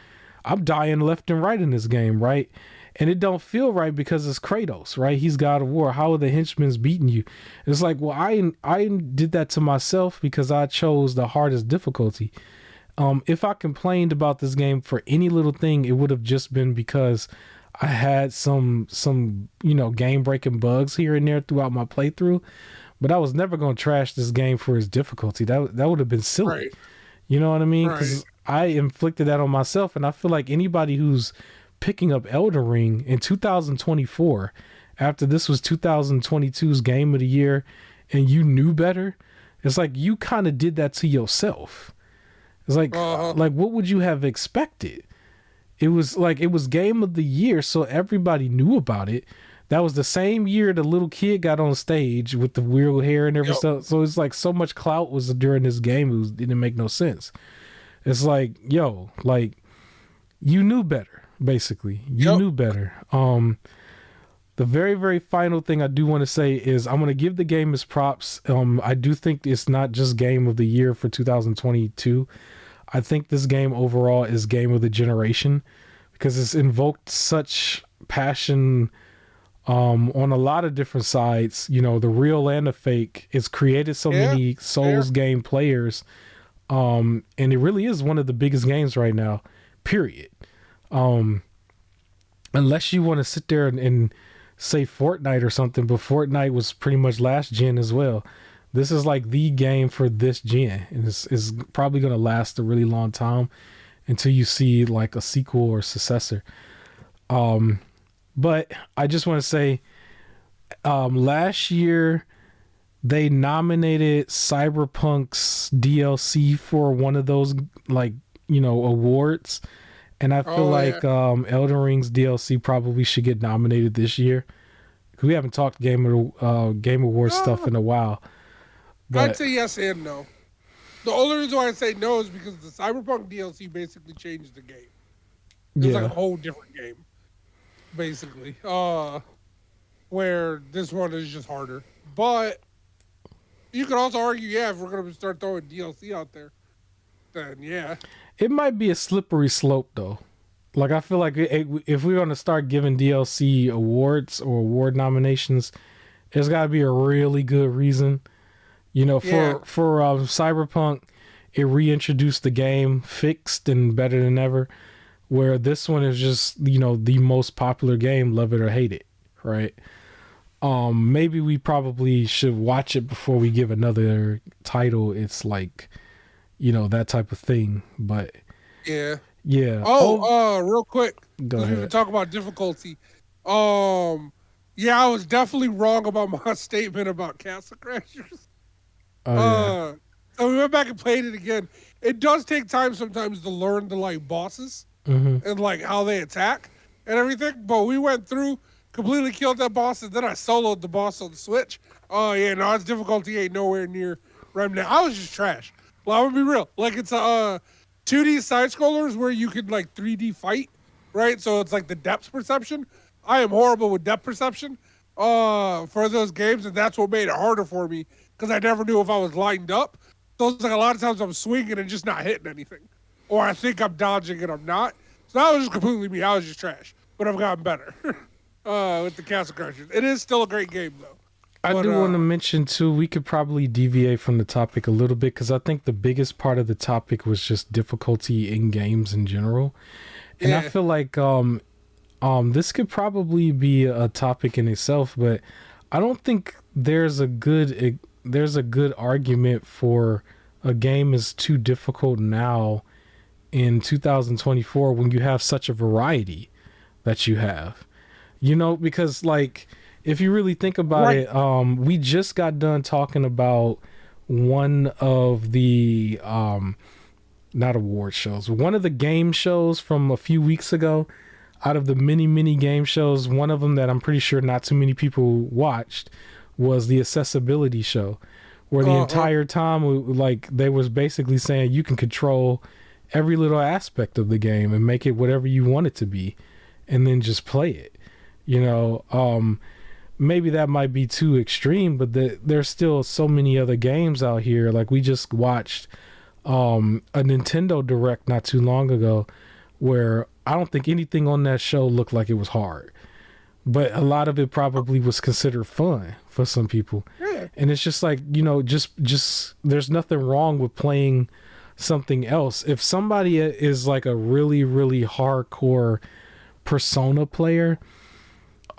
A: I'm dying left and right in this game, right? And it don't feel right because it's Kratos, right? He's God of War. How are the henchmen's beating you? It's like, well, I did that to myself because I chose the hardest difficulty. If I complained about this game for any little thing, it would have just been because I had some game breaking bugs here and there throughout my playthrough. But I was never gonna trash this game for its difficulty. That would have been silly.
B: Right.
A: You know what I mean?
B: Right.
A: Because I inflicted that on myself, and I feel like anybody who's picking up Elden Ring in 2024, after this was 2022's Game of the Year, and you knew better, it's like you kind of did that to yourself. It's like what would you have expected? It was like it was Game of the Year, so everybody knew about it. That was the same year the little kid got on stage with the weird hair and everything.
B: Yep.
A: So it's like so much clout was during this game. It didn't make no sense. It's like, yo, like you knew better, basically. You
B: Yep.
A: knew better. The very, very final thing I do want to say is I'm going to give the game its props. I do think it's not just Game of the Year for 2022. I think this game overall is Game of the Generation because it's invoked such passion on a lot of different sides, the real and the fake. It's created so
B: Yeah.
A: many
B: Fair.
A: Souls game players, and it really is one of the biggest games right now. Period. Um, Unless you want to sit there and say Fortnite or something, but Fortnite was pretty much last gen as well. This is like the game for this gen, and it's probably going to last a really long time until you see like a sequel or successor. But I just want to say, last year they nominated Cyberpunk's DLC for one of those awards, and I feel
B: Oh yeah.
A: like Elden Ring's DLC probably should get nominated this year. We haven't talked Game Awards stuff
B: Uh,
A: in a while,
B: I'd
A: but
B: say yes and no. The only reason why I say no is because the Cyberpunk DLC basically changed the game. It was like a
A: yeah,
B: whole different game, basically. Where this one is just harder. But you could also argue, yeah, if we're gonna start throwing DLC out there, then yeah.
A: it might be a slippery slope though. Like I feel like if we're going to start giving DLC awards or award nominations, there's got to be a really good reason.
B: Yeah.
A: For Cyberpunk, it reintroduced the game fixed and better than ever. Where this one is just the most popular game, love it or hate it, right? Maybe we probably should watch it before we give another title. It's like that type of thing, but
B: Yeah.
A: yeah.
B: Oh, real quick,
A: Go
B: because we've been
A: ahead.
B: talking about difficulty. Um, yeah, I was definitely wrong about my statement about Castle Crashers.
A: Oh yeah.
B: Uh, so we went back and played it again. It does take time sometimes to learn the like bosses
A: Hmm.
B: and like how they attack and everything. But we went through, completely killed that boss, and then I soloed the boss on the Switch. Oh yeah, no, its difficulty ain't nowhere near Remnant. I was just trash. Well, I'm gonna be real. Like it's a 2D side scrollers where you can like 3D fight, right? So it's like the depth perception. I am horrible with depth perception for those games, and that's what made it harder for me because I never knew if I was lined up. So it's like a lot of times I'm swinging and just not hitting anything, or I think I'm dodging and I'm not. So that was just completely me. I was just trash, but I've gotten better with the Castle Crashers. It is still a great game though,
A: I
B: but
A: do want to mention too, we could probably deviate from the topic a little bit because I think the biggest part of the topic was just difficulty in games in general. And I
B: yeah,
A: feel like this could probably be a topic in itself, but I don't think there's a good argument for a game is too difficult now in 2024 when you have such a variety that you have. Because like if you really think about
B: right.
A: it, we just got done talking about one of the not award shows, one of the game shows from a few weeks ago. Out of the many game shows, one of them that I'm pretty sure not too many people watched was the accessibility show, where the
B: Uh-huh.
A: entire time like they was basically saying you can control every little aspect of the game and make it whatever you want it to be and then just play it. you know um maybe that might be too extreme, but there's still so many other games out here. Like we just watched a Nintendo Direct not too long ago where I don't think anything on that show looked like it was hard, but a lot of it probably was considered fun for some people.
B: Yeah.
A: And it's just like, just there's nothing wrong with playing something else. If somebody is like a really, really hardcore Persona player,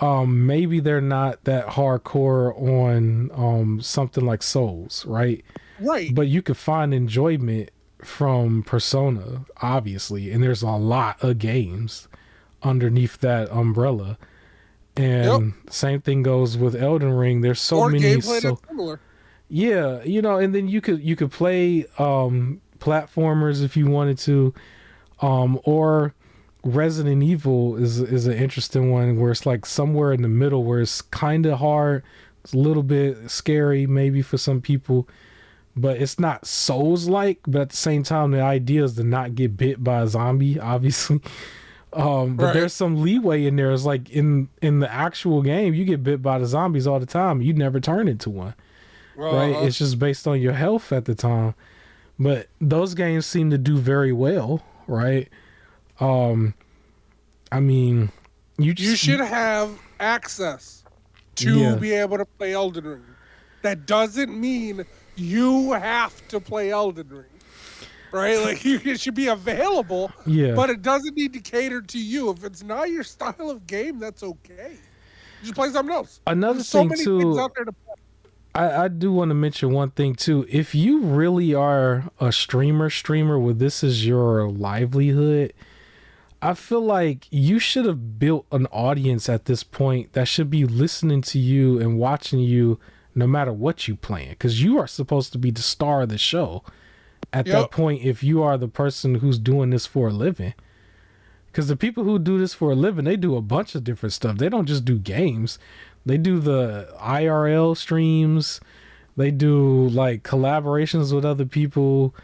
A: maybe they're not that hardcore on something like Souls, right?
B: Right.
A: But you could find enjoyment from Persona, obviously, and there's a lot of games underneath that umbrella. And same thing goes with Elden Ring. There's so
B: Or
A: many,
B: gameplay that's similar.
A: yeah, and then you could play platformers if you wanted to, or Resident Evil is an interesting one where it's like somewhere in the middle where it's kind of hard, it's a little bit scary maybe for some people, but it's not Souls like. But at the same time, the idea is to not get bit by a zombie, obviously. But there's some leeway in there. It's like in the actual game, you get bit by the zombies all the time. You never turn into one, right? It's just based on your health at the time. But those games seem to do very well, right? I mean, you
B: should have access to be able to play Elden Ring. That doesn't mean you have to play Elden Ring, right? Like it should be available, but it doesn't need to cater to you. If it's not your style of game, that's okay. Just play something else.
A: Another
B: There's
A: thing
B: so many
A: too,
B: things out there to play.
A: I do want to mention one thing too. If you really are a streamer where this is your livelihood, I feel like you should have built an audience at this point that should be listening to you and watching you no matter what you playing, because you are supposed to be the star of the show at that point if you are the person who's doing this for a living. Because the people who do this for a living, they do a bunch of different stuff. They don't just do games. They do the IRL streams. They do like collaborations with other people,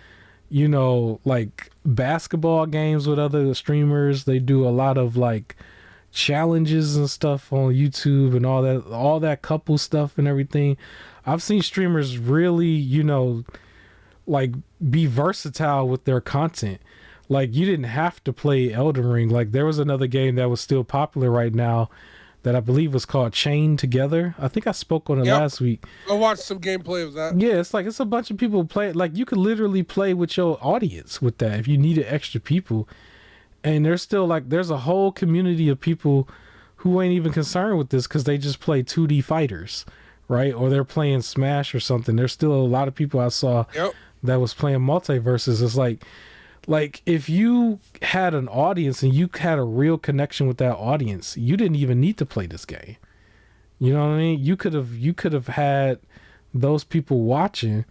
A: like basketball games with other streamers. They do a lot of like challenges and stuff on YouTube and all that couple stuff and everything. I've seen streamers really, like be versatile with their content. Like you didn't have to play Elden Ring. Like there was another game that was still popular right now that I believe was called Chained Together. I think I spoke on it last week.
B: I watched some gameplay of that.
A: Yeah, it's a bunch of people play. Like you could literally play with your audience with that if you needed extra people. And there's still there's a whole community of people who ain't even concerned with this because they just play 2D fighters, right? Or they're playing Smash or something. There's still a lot of people I saw that was playing multiverses. It's like if you had an audience and you had a real connection with that audience, you didn't even need to play this game. You know what I mean? You could have had those people watching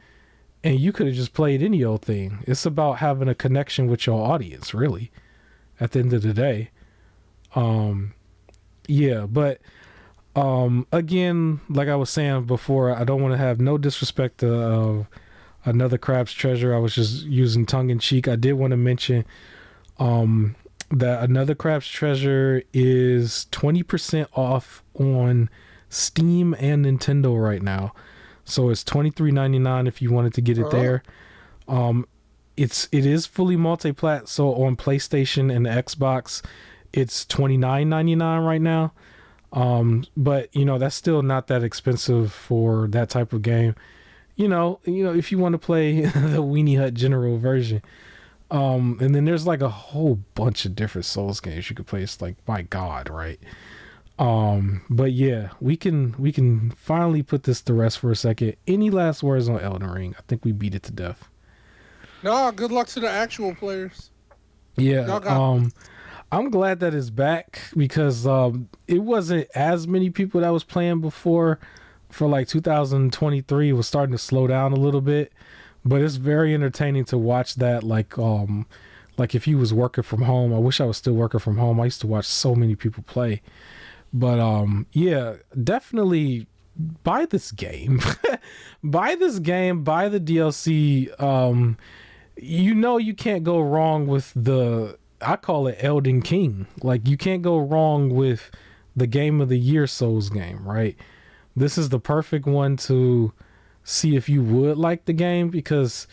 A: and you could have just played any old thing. It's about having a connection with your audience, really, at the end of the day. But again, like I was saying before, I don't want to have no disrespect to Another Crab's Treasure. I was just using tongue in cheek. I did want to mention that Another Crab's Treasure is 20% off on Steam and Nintendo right now. So it's $23.99 if you wanted to get it there. It is fully multi-plat. So on PlayStation and the Xbox, it's $29.99 right now. But that's still not that expensive for that type of game. If you want to play the Weenie Hut General version. And then there's like a whole bunch of different Souls games you could play. It's like, my God, right? But yeah, we can finally put this to rest for a second. Any last words on Elden Ring? I think we beat it to death.
B: No, good luck to the actual players.
A: Yeah. I'm glad that it's back because it wasn't as many people that was playing before. For like 2023, it was starting to slow down a little bit, but it's very entertaining to watch that. Like if you was working from home, I wish I was still working from home. I used to watch so many people play, but yeah, definitely buy this game. Buy this game, buy the DLC. You can't go wrong with I call it Elden King. Like you can't go wrong with the game of the year Souls game, right? This is the perfect one to see if you would like the game, because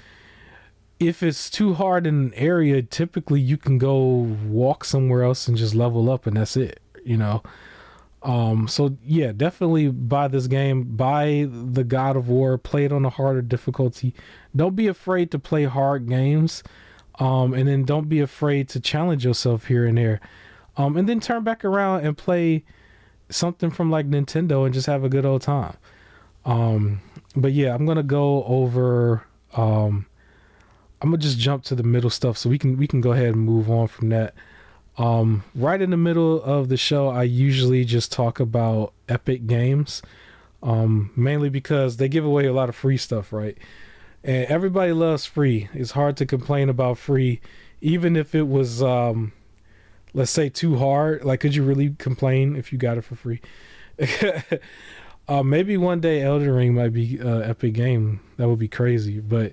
A: if it's too hard in an area, typically you can go walk somewhere else and just level up and that's it, you know. So yeah, definitely buy this game, buy the God of War, play it on a harder difficulty. Don't be afraid to play hard games. And then don't be afraid to challenge yourself here and there. And then turn back around and play something from like Nintendo and just have a good old time. But yeah, I'm gonna go over. I'm gonna just jump to the middle stuff so we can go ahead and move on from that. Right in the middle of the show, I usually just talk about Epic Games, mainly because they give away a lot of free stuff, right? And everybody loves free. It's hard to complain about free, even if it was, let's say, too hard. Like, could you really complain if you got it for free? Maybe one day Elden Ring might be Epic Game. That would be crazy. But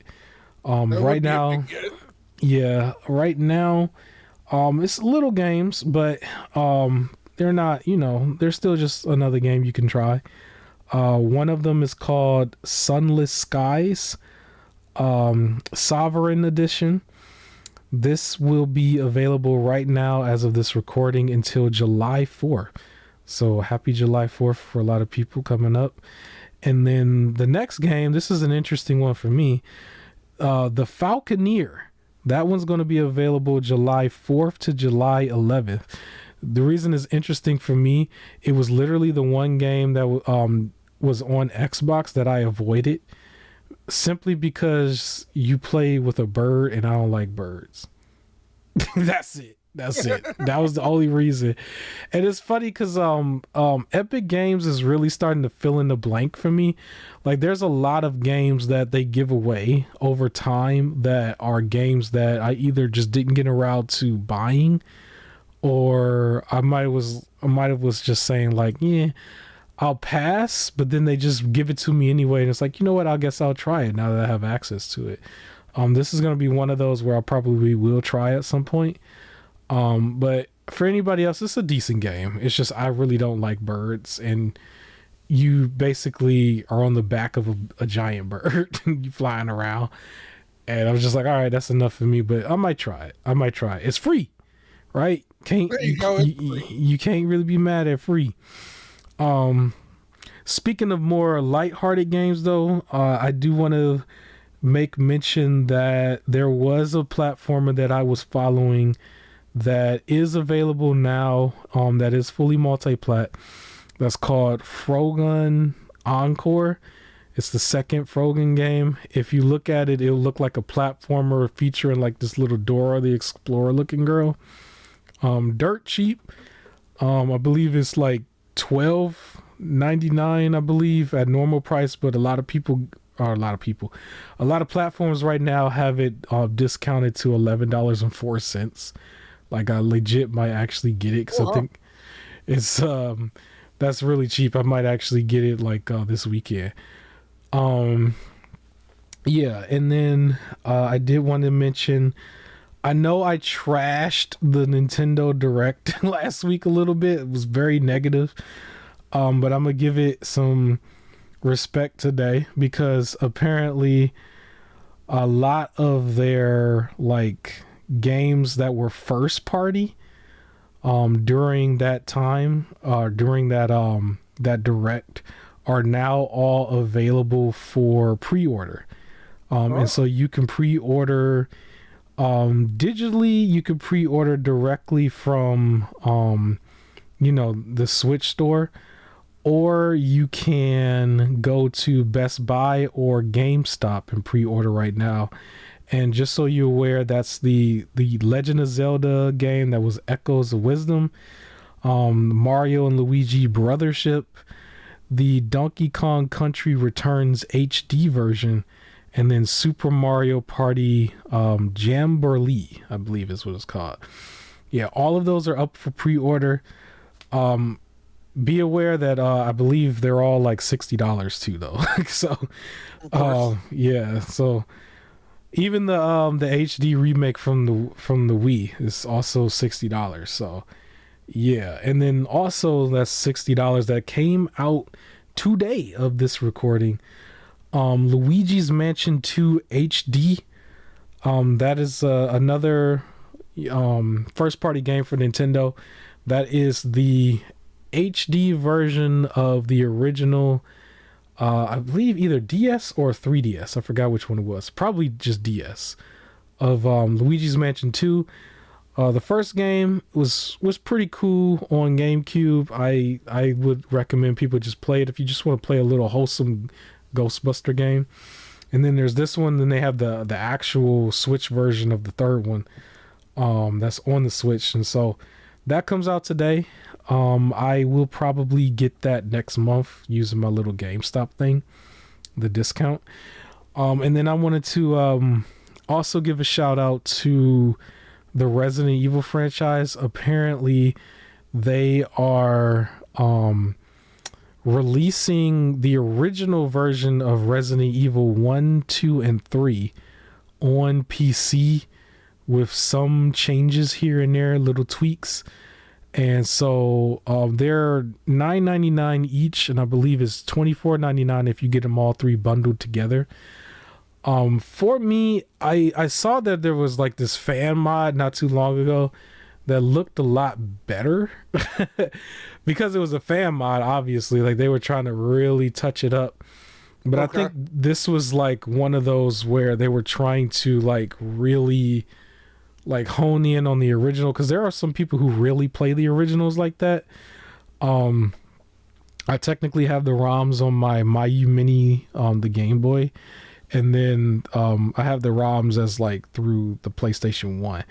A: right now, yeah, right now, it's little games, but they're not. You know, they're still just another game you can try. One of them is called Sunless Skies. Sovereign Edition. This will be available right now as of this recording until July 4th. So happy July 4th for a lot of people coming up. And then the next game, this is an interesting one for me. The Falconeer. That one's going to be available July 4th to July 11th. The reason it's interesting for me, it was literally the one game that was on Xbox that I avoided, simply because you play with a bird and I don't like birds. That's it. That was the only reason. And it's funny because Epic Games is really starting to fill in the blank for me. Like, there's a lot of games that they give away over time that are games that I either just didn't get around to buying, or I might have was just saying like, yeah, I'll pass, but then they just give it to me anyway, and it's like, you know what, I guess I'll try it now that I have access to it. This is gonna be one of those where I probably will try at some point. But for anybody else, it's a decent game. It's just I really don't like birds, and you basically are on the back of a giant bird, you flying around, and I was just like, all right, that's enough for me. But I might try it. It's free, right? You can't really be mad at free. Speaking of more lighthearted games, though, I do want to make mention that there was a platformer that I was following that is available now, that is fully multi-plat. That's called Frogun Encore. It's the second Frogun game. If you look at it, it'll look like a platformer featuring like this little Dora the Explorer looking girl. Dirt cheap. I believe it's like $12.99, I believe, at normal price, but a lot of platforms right now have it discounted to $11.04. Like, I legit might actually get it because I think it's that's really cheap. I might actually get it like this weekend. Yeah, and then I did want to mention, I know I trashed the Nintendo Direct last week a little bit. It was very negative. But I'm gonna give it some respect today, because apparently a lot of their like games that were first party during that time, during that Direct, are now all available for pre-order. And so you can pre-order digitally, you can pre-order directly from the Switch store, or you can go to Best Buy or GameStop and pre-order right now. And just so you're aware, that's the Legend of Zelda game that was Echoes of Wisdom, Mario and Luigi Brothership, the Donkey Kong Country Returns HD version, and then Super Mario Party Jamboree, I believe is what it's called. Yeah, all of those are up for pre-order. Be aware that I believe they're all like $60 too, though. So, yeah. So even the HD remake from the Wii is also $60. So Yeah, and then also that's $60 that came out today of this recording. Luigi's Mansion 2 HD. That is another first party game for Nintendo. That is the HD version of the original, I believe either DS or 3DS. I forgot which one it was. Probably just DS of Luigi's Mansion 2. The first game was pretty cool on GameCube. I would recommend people just play it if you just want to play a little wholesome Ghostbuster game. And then there's this one. Then they have the actual Switch version of the third one. That's on the Switch, and so that comes out today. I will probably get that next month using my little GameStop thing, the discount. And then I wanted to also give a shout out to the Resident Evil franchise. Apparently, they are releasing the original version of Resident Evil 1, 2, and 3 on PC with some changes here and there, little tweaks. And so they're $9.99 each, and I believe it's $24.99 if you get them all three bundled together. For me, I saw that there was like this fan mod not too long ago that looked a lot better because it was a fan mod. Obviously, like they were trying to really touch it up. But I think this was like one of those where they were trying to like really like hone in on the original, because there are some people who really play the originals like that. I technically have the ROMs on my Mayu Mini, the Game Boy, and then I have the ROMs as like through the PlayStation 1.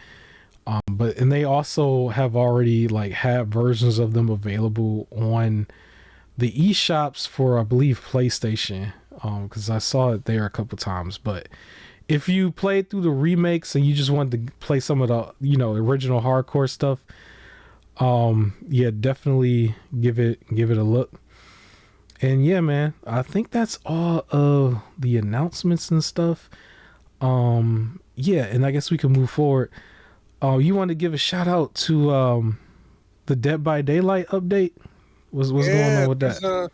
A: But and they also have already like had versions of them available on the eShops for, I believe, PlayStation, because I saw it there a couple times. But if you played through the remakes and you just wanted to play some of the, original hardcore stuff, yeah, definitely give it a look. And yeah, man, I think that's all of the announcements and stuff. Yeah, and I guess we can move forward. You want to give a shout out to the Dead by Daylight update? What's going on with that?
B: There's a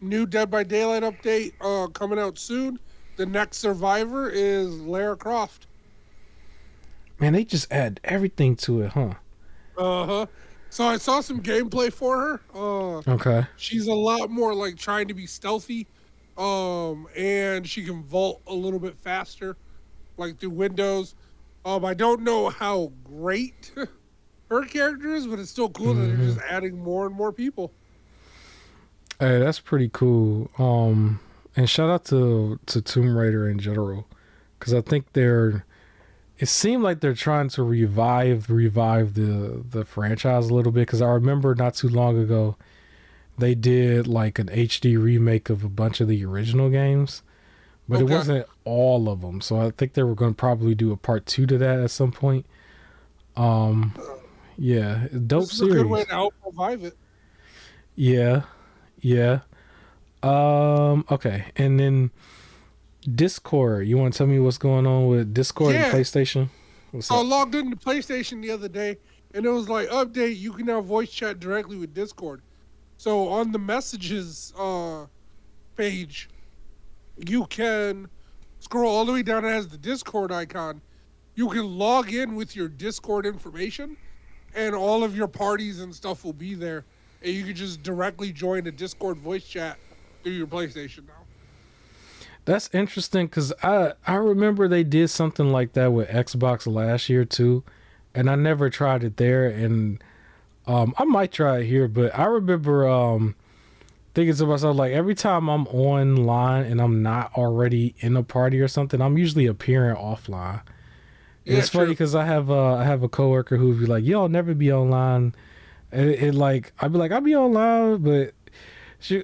B: new Dead by Daylight update coming out soon. The next survivor is Lara Croft.
A: Man, they just add everything to it, huh?
B: Uh-huh. So I saw some gameplay for her.
A: Okay.
B: She's a lot more like trying to be stealthy. And she can vault a little bit faster, like through windows. I don't know how great her character is, but it's still cool that they're just adding more and more people.
A: Hey, that's pretty cool. And shout out to Tomb Raider in general, because I think it seemed like they're trying to revive the franchise a little bit, because I remember not too long ago they did like an HD remake of a bunch of the original games, but it wasn't all of them. So I think they were going to probably do a part 2 to that at some point. Yeah, dope
B: this is
A: series.
B: A good way to help revive it.
A: Yeah. Okay, and then Discord. You want to tell me what's going on with Discord and PlayStation? What's up?
B: I logged into PlayStation the other day, and it was like, update, you can now voice chat directly with Discord. So on the messages page, you can scroll all the way down. It has the Discord icon. You can log in with your Discord information, and all of your parties and stuff will be there. And you can just directly join a Discord voice chat through your PlayStation now.
A: That's interesting, because I remember they did something like that with Xbox last year too, and I never tried it there, and I might try it here. But I remember thinking to myself, like, every time I'm online and I'm not already in a party or something, I'm usually appearing offline. And it's funny because I have a coworker who'd be like, "Yo, I'll never be online," and like I'd be like, "I'll be online," but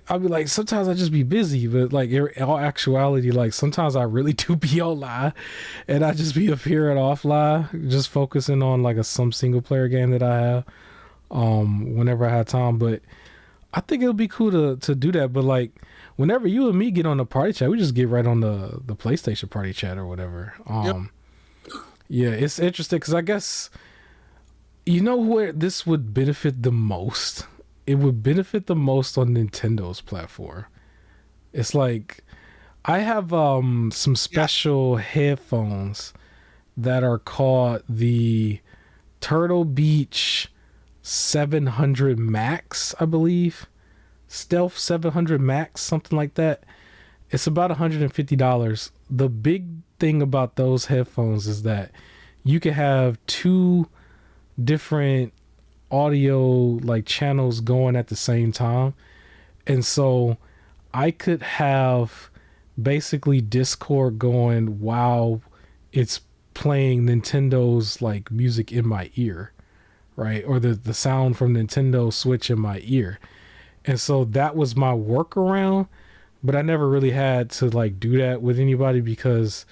A: I'd be like, sometimes I just be busy. But like in all actuality, like sometimes I really do be online, and I just be appearing offline, just focusing on like some single player game that I have, whenever I have time. But I think it'll be cool to do that. But like whenever you and me get on the party chat, we just get right on the PlayStation party chat or whatever. Yeah, it's interesting because I guess You know where this would benefit the most? It would benefit the most on Nintendo's platform. It's like I have some
B: Yes.
A: special headphones that are called the Turtle Beach 700 Max, I believe. Stealth 700 Max, something like that. It's about $150. The big thing about those headphones is that you can have two different audio like channels going at the same time. And so I could have basically Discord going while it's playing Nintendo's like music in my ear, right? Or the sound from Nintendo Switch in my ear. And so that was my workaround, but I never really had to like do that with anybody because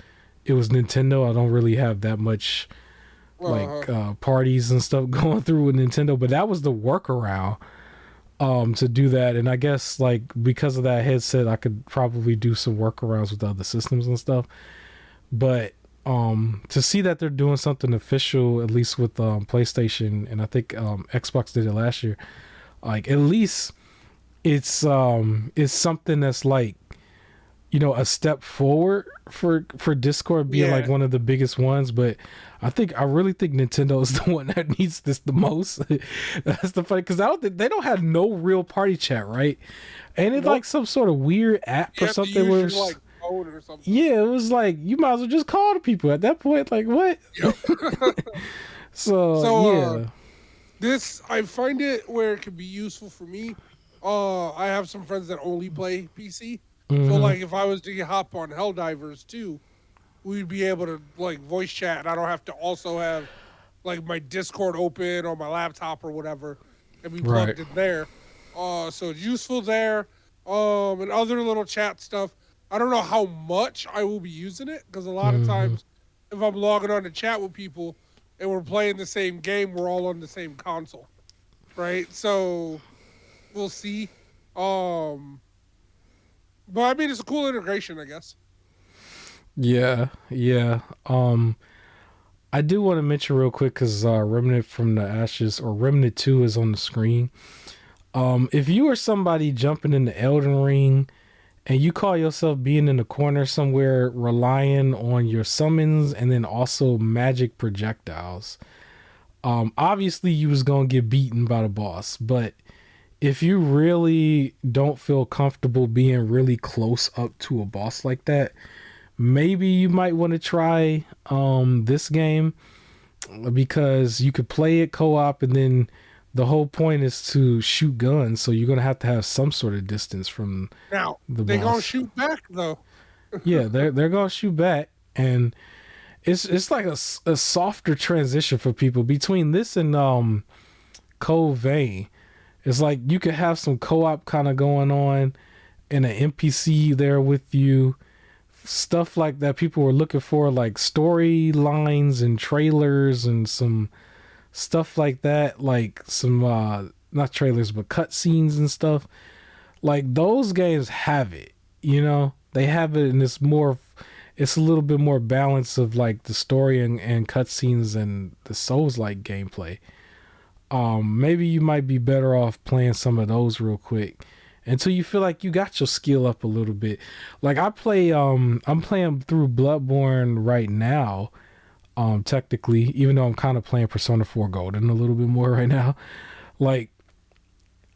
A: it was Nintendo. I don't really have that much
B: Uh-huh.
A: parties and stuff going through with Nintendo, but that was the workaround to do that. And I guess like because of that headset I could probably do some workarounds with other systems and stuff. But to see that they're doing something official, at least with PlayStation, and I think Xbox did it last year, like at least it's something that's like, you know, a step forward for Discord being like
B: Yeah.
A: one of the biggest ones. But I really think Nintendo is the one that needs this the most. That's the funny, because I don't think they don't have no real party chat, right? And it's
B: Nope.
A: like some sort of weird app
B: You
A: or
B: have to
A: something
B: use
A: where
B: your like phone or something.
A: yeah, it was like you might as well just call the people at that point. Like what?
B: Yep.
A: So
B: So
A: yeah.
B: this I find it where it can be useful for me. I have some friends that only play PC. So
A: Mm-hmm.
B: like if I was to hop on Helldivers too, we'd be able to like voice chat and I don't have to also have like my Discord open on my laptop or whatever and be
A: Right.
B: plugged in there. So it's useful there. And other little chat stuff. I don't know how much I will be using it because a lot of
A: Mm-hmm.
B: times if I'm logging on to chat with people and we're playing the same game, we're all on the same console, right? So we'll see. Um, but I mean, it's a cool integration, I guess.
A: Yeah, yeah. I do want to mention real quick because Remnant from the Ashes or Remnant 2 is on the screen. If you are somebody jumping in the Elden Ring and you call yourself being in the corner somewhere relying on your summons and then also magic projectiles, obviously you was gonna get beaten by the boss. But if you really don't feel comfortable being really close up to a boss like that, maybe you might want to try this game because you could play it co-op and then the whole point is to shoot guns, so you're gonna have to have some sort of distance from
B: Now
A: the
B: they gonna
A: boss.
B: shoot back though.
A: Yeah, they're gonna shoot back, and it's like a softer transition for people between this and Code Vein. It's like you could have some co-op kind of going on and an NPC there with you, stuff like that people were looking for, like storylines and trailers and some stuff like that, like some not trailers but cutscenes and stuff. Like those games have it, you know, they have it, and it's a little bit more balance of like the story and cutscenes and the Souls like gameplay. Maybe you might be better off playing some of those real quick until you feel like you got your skill up a little bit. Like I'm playing through Bloodborne right now, technically, even though I'm kind of playing Persona 4 Golden a little bit more right now. Like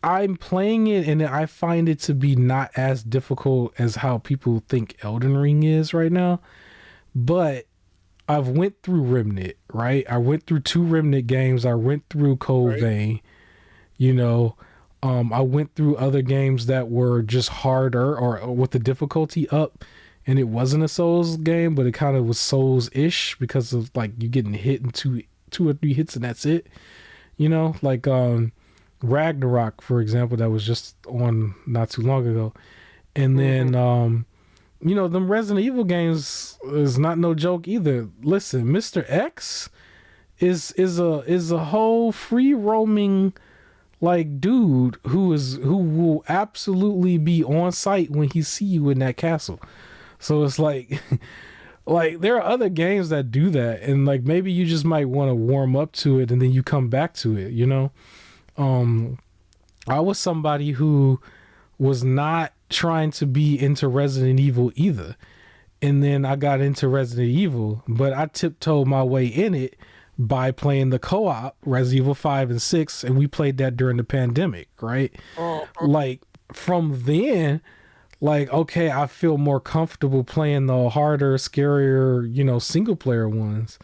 A: I'm playing it and I find it to be not as difficult as how people think Elden Ring is right now. But I've went through Remnant, right? I went through two Remnant games. I went through Code
B: Right.
A: Vein, you know. I went through other games that were just harder or with the difficulty up, and it wasn't a Souls game, but it kind of was Souls ish because of like you getting hit in two or three hits and that's it. You know, like Ragnarok, for example, that was just on not too long ago. And
B: Mm-hmm.
A: then you know, them Resident Evil games is not no joke either. Listen, Mr. X is a whole free roaming like dude who will absolutely be on site when he see you in that castle. So it's like Like there are other games that do that, and like maybe you just might want to warm up to it and then you come back to it, you know. um I was somebody who was not trying to be into Resident Evil either, and then I got into Resident Evil, but I tiptoed my way in it by playing the co-op Resident Evil 5 and 6, and we played that during the pandemic, right?
B: Oh,
A: Like from then, like okay, I feel more comfortable playing the harder, scarier, you know, single player ones.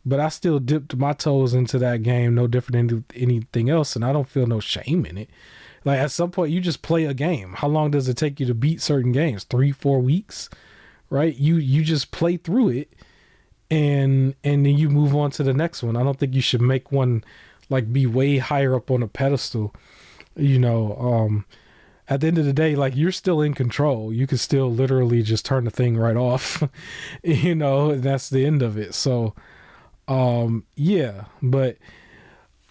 A: But I still dipped my toes into that game no different than anything else, and I don't feel no shame in it. Like at some point you just play a game. How long does it take you to beat certain games? 3-4 weeks, right? You just play through it, and then you move on to the next one. I don't think you should make one like be way higher up on a pedestal, you know. At the end of the day, like you're still in control. You can still literally just turn the thing right off, you know, and that's the end of it. So yeah, but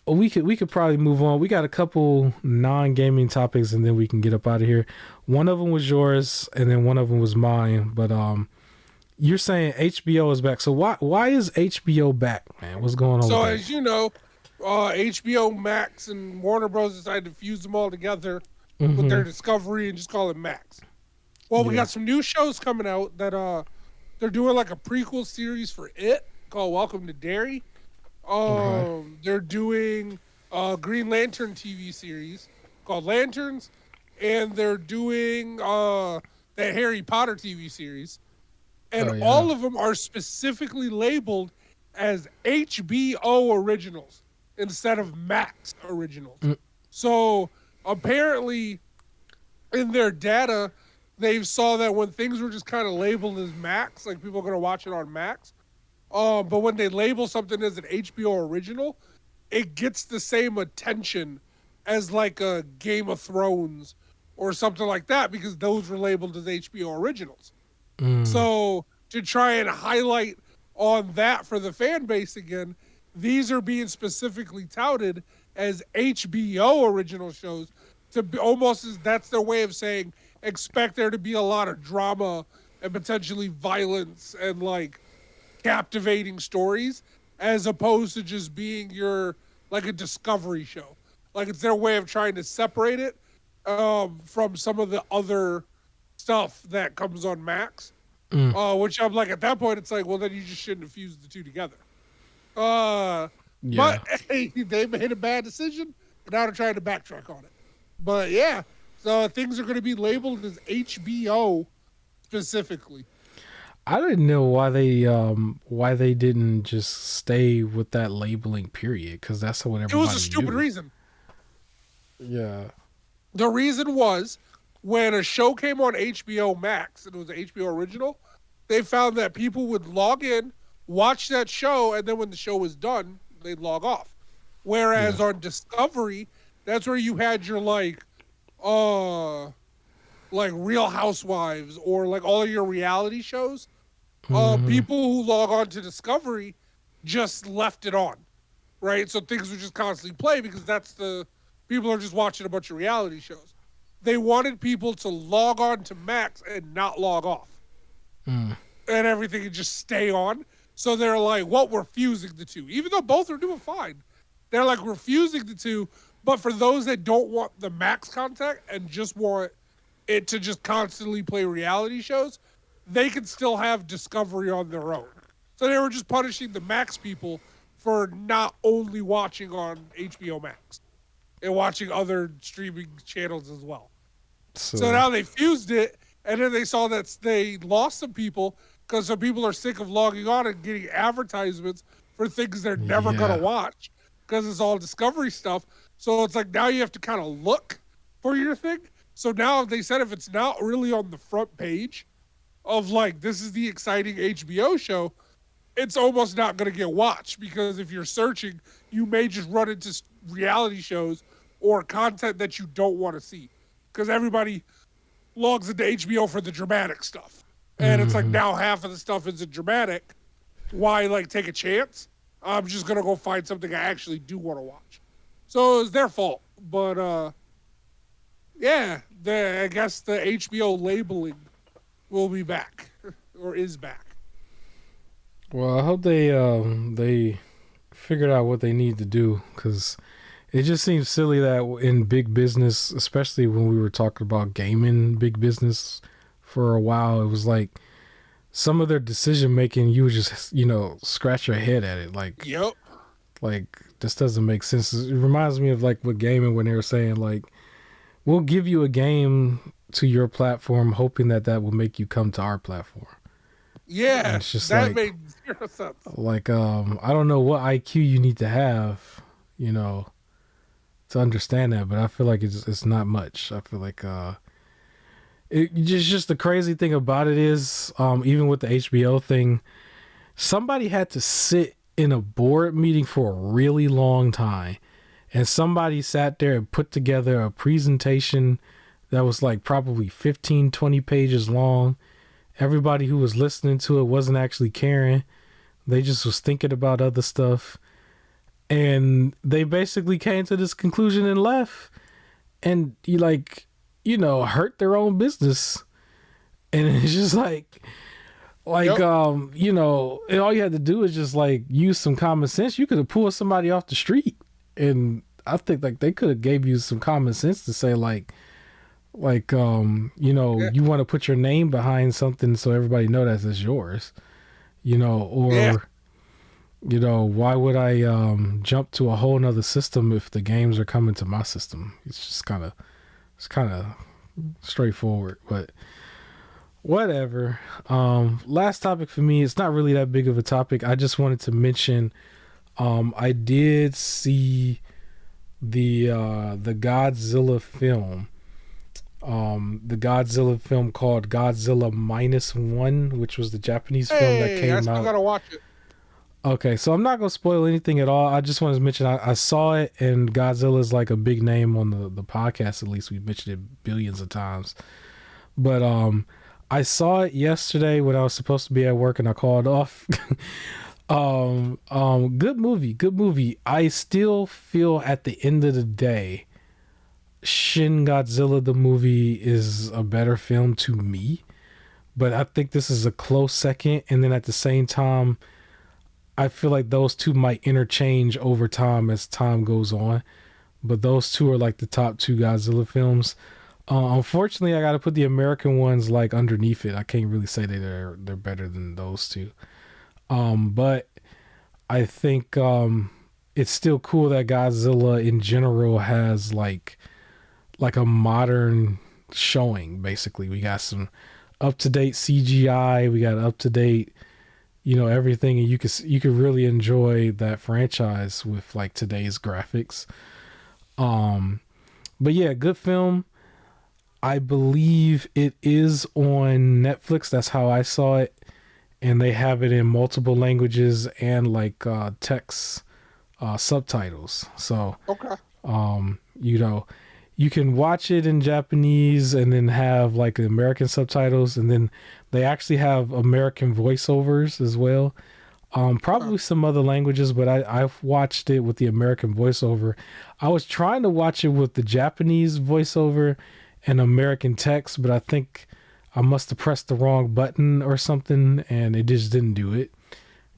A: we could probably move on. We got a couple non-gaming topics and then we can get up out of here. One of them was yours and then one of them was mine, but you're saying HBO is back. So why is HBO back, man? What's going on
B: so
A: with that?
B: as you know, HBO Max and Warner Bros. Decided to fuse them all together with their Discovery and just call it Max. Well, we
A: Yeah.
B: got some new shows coming out that they're doing like a prequel series for it called Welcome to Derry.
A: Okay.
B: They're doing a Green Lantern TV series called Lanterns, and they're doing that Harry Potter TV series, and
A: Oh yeah.
B: all of them are specifically labeled as HBO originals instead of Max originals. So apparently, in their data, they saw that when things were just kind of labeled as Max, like people are gonna watch it on Max. But when they label something as an HBO original, it gets the same attention as like a Game of Thrones or something like that because those were labeled as HBO originals. So to try and highlight on that for the fan base again, these are being specifically touted as HBO original shows to be almost as that's their way of saying expect there to be a lot of drama and potentially violence and like captivating stories as opposed to just being your like a discovery show. Like it's their way of trying to separate it from some of the other stuff that comes on Max. Which I'm like at that point it's like, well then you just shouldn't have fused the two together.
A: Yeah.
B: But hey, they made a bad decision and now they're trying to backtrack on it. But yeah, so things are going to be labeled as HBO specifically.
A: I didn't know why they didn't just stay with that labeling period, because that's what
B: It was a
A: everybody
B: stupid
A: knew.
B: reason.
A: Yeah.
B: The reason was when a show came on HBO Max and it was an HBO original, they found that people would log in, watch that show, and then when the show was done, they'd log off.
A: Yeah.
B: Whereas on Discovery, that's where you had your uh like Real Housewives or like all of your reality shows. People who log on to Discovery just left it on, right? So things would just constantly play because that's the people are just watching a bunch of reality shows. They wanted people to log on to Max and not log off, and everything would just stay on. So they're like, "Well, we're fusing the two, even though both are doing fine." They're like, "We're fusing the two, but for those that don't want the Max content and just want it to just constantly play reality shows, they can still have Discovery on their own." So they were just punishing the Max people for not only watching on HBO Max and watching other streaming channels as well. So
A: So
B: now they fused it, and then they saw that they lost some people because some people are sick of logging on and getting advertisements for things they're never gonna
A: yeah.
B: watch because it's all Discovery stuff. So it's like now you have to kind of look for your thing. So now they said if it's not really on the front page of like this is the exciting HBO show, it's almost not going to get watched because if you're searching, you may just run into reality shows or content that you don't want to see because everybody logs into HBO for the dramatic stuff. And it's like now half of the stuff isn't dramatic. Why like take a chance? I'm just going to go find something I actually do want to watch. So it's their fault. But yeah, I guess the HBO labeling will be back or is back.
A: Well, I hope they figured out what they need to do, because it just seems silly that in big business, especially when we were talking about gaming big business for a while, it was like some of their decision making, you would just scratch your head at it,
B: Yep.
A: like this doesn't make sense. It reminds me of like with gaming when they were saying like, we'll give you a game to your platform, hoping that that will make you come to our platform. And
B: Yeah,
A: it's just
B: that made zero sense.
A: I don't know what IQ you need to have, you know, to understand that, but I feel like it's not much. I feel like just the crazy thing about it is, even with the HBO thing, somebody had to sit in a board meeting for a really long time, and somebody sat there and put together a presentation that was like probably 15, 20 pages long. Everybody who was listening to it wasn't actually caring. They just was thinking about other stuff. And they basically came to this conclusion and left. And hurt their own business. And it's just
B: Yep.
A: and all you had to do is just like use some common sense. You could have pulled somebody off the street. And I think like they could have gave you some common sense to say
B: Yeah.
A: you want to put your name behind something so everybody know that it's yours,
B: Yeah.
A: or why would I jump to a whole nother system if the games are coming to my system? It's kind of straightforward, but whatever. Last topic for me, it's not really that big of a topic. I just wanted to mention, I did see the Godzilla film. The Godzilla film called Godzilla Minus One, which was the Japanese film that
B: Hey, I
A: came
B: still
A: out.
B: gotta watch it.
A: Okay, so I'm not gonna spoil anything at all. I just wanted to mention I saw it, and Godzilla is like a big name on the podcast. At least we mentioned it billions of times. But I saw it yesterday when I was supposed to be at work, and I called off. Good movie, good movie. I still feel at the end of the day, Shin Godzilla the movie is a better film to me. But I think this is a close second, and then at the same time, I feel like those two might interchange over time as time goes on. But those two are like the top two Godzilla films. Unfortunately, I got to put the American ones like underneath it. I can't really say that they're better than those two. But I think it's still cool that Godzilla in general has like a modern showing. Basically, we got some up to date CGI. We got up to date, everything, and you could really enjoy that franchise with like today's graphics. Um, but yeah, good film. I believe it is on Netflix. That's how I saw it, and they have it in multiple languages and like text subtitles. So
B: Okay.
A: um, you know, you can watch it in Japanese and then have like American subtitles, and then they actually have American voiceovers as well.
B: Okay.
A: Probably some other languages, but I've watched it with the American voiceover. I was trying to watch it with the Japanese voiceover and American text, but I think I must have pressed the wrong button or something, and it just didn't do it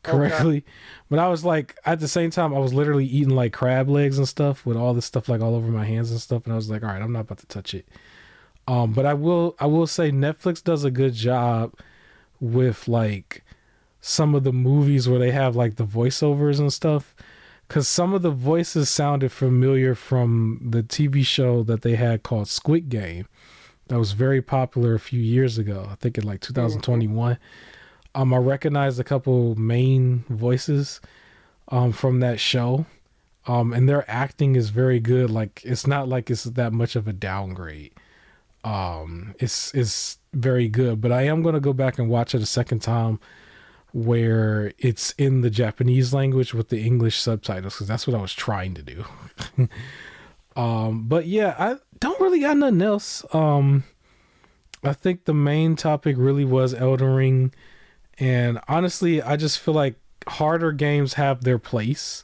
B: Okay.
A: correctly. But I was like, at the same time, I was literally eating like crab legs and stuff with all this stuff like all over my hands and stuff, and I was like, all right, I'm not about to touch it. But I will say Netflix does a good job with like some of the movies where they have like the voiceovers and stuff, because some of the voices sounded familiar from the TV show that they had called Squid Game that was very popular a few years ago. I think in like
B: Hmm.
A: 2021. I recognized a couple main voices from that show. And their acting is very good. Like it's not like it's that much of a downgrade. It's very good. But I am gonna go back and watch it a second time where it's in the Japanese language with the English subtitles, because that's what I was trying to do. But yeah, I don't really got nothing else. I think the main topic really was Elden Ring, and honestly, I just feel like harder games have their place.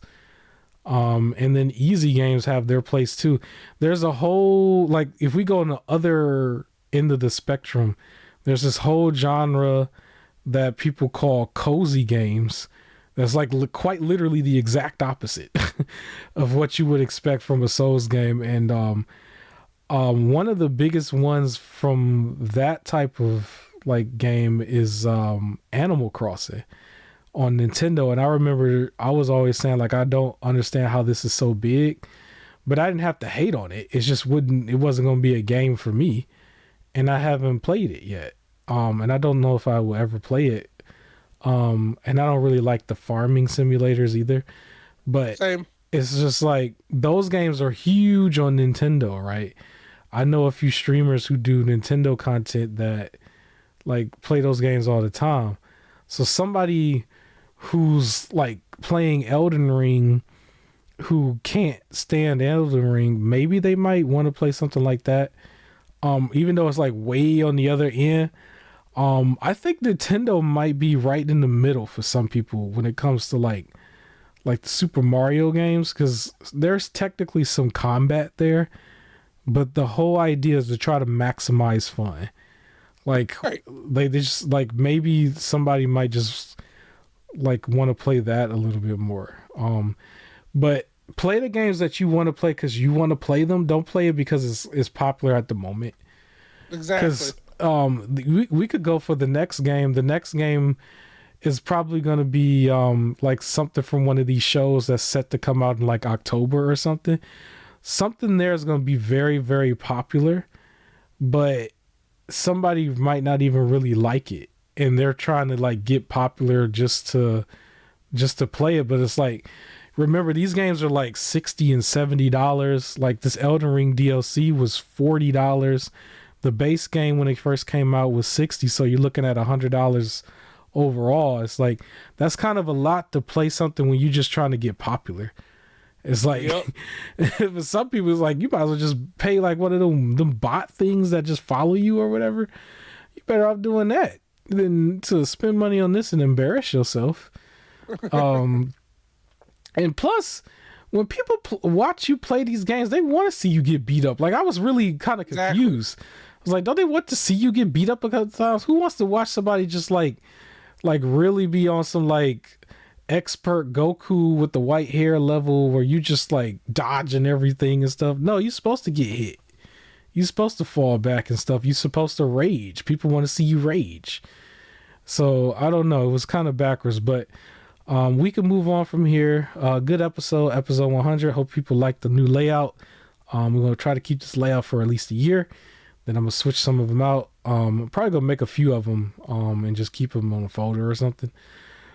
A: And then easy games have their place too. There's a whole like if we go on the other end of the spectrum, there's this whole genre that people call cozy games. That's like quite literally the exact opposite of what you would expect from a Souls game. And one of the biggest ones from that type of like game is Animal Crossing on Nintendo. And I remember I was always saying like I don't understand how this is so big, but I didn't have to hate on it. It wasn't going to be a game for me, and I haven't played it yet. And I don't know if I will ever play it. And I don't really like the farming simulators either, but
B: Same.
A: it's just like those games are huge on Nintendo, right? I know a few streamers who do Nintendo content that like play those games all the time. So somebody who's like playing Elden Ring who can't stand Elden Ring, maybe they might want to play something like that. Even though it's like way on the other end. I think Nintendo might be right in the middle for some people when it comes to like the Super Mario games, because there's technically some combat there, but the whole idea is to try to maximize fun. Like
B: Right.
A: they just like maybe somebody might just like want to play that a little bit more. But play the games that you want to play because you want to play them. Don't play it because it's popular at the moment.
B: Exactly.
A: Because we could go for the next game. The next game is probably going to be like something from one of these shows that's set to come out in like October or something. Something there is going to be very, very popular, but somebody might not even really like it, and they're trying to like get popular just to play it. But it's like, remember, these games are like $60 and $70. Like this Elden Ring DLC was $40. The base game when it first came out was $60, so you're looking at $100 overall. It's like that's kind of a lot to play something when you're just trying to get popular. It's like,
B: Yep.
A: for some people, it's like you might as well just pay like one of them bot things that just follow you or whatever. You better off doing that than to spend money on this and embarrass yourself. And plus, when people watch you play these games, they want to see you get beat up. Like I was really kind of confused. I was like, don't they want to see you get beat up a couple times? Who wants to watch somebody just like really be on some like expert Goku with the white hair level where you just like dodging everything and stuff? No, you're supposed to get hit. You're supposed to fall back and stuff. You're supposed to rage. People want to see you rage. So I don't know. It was kind of backwards, but we can move on from here. Good episode 100. Hope people like the new layout. We're going to try to keep this layout for at least a year. Then I'm going to switch some of them out. I'm probably going to make a few of them and just keep them on a folder or something,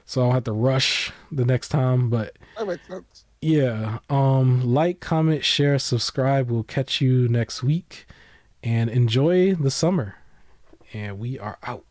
A: so I don't have to rush the next time. But
B: That makes sense.
A: yeah, like, comment, share, subscribe. We'll catch you next week, and enjoy the summer. And we are out.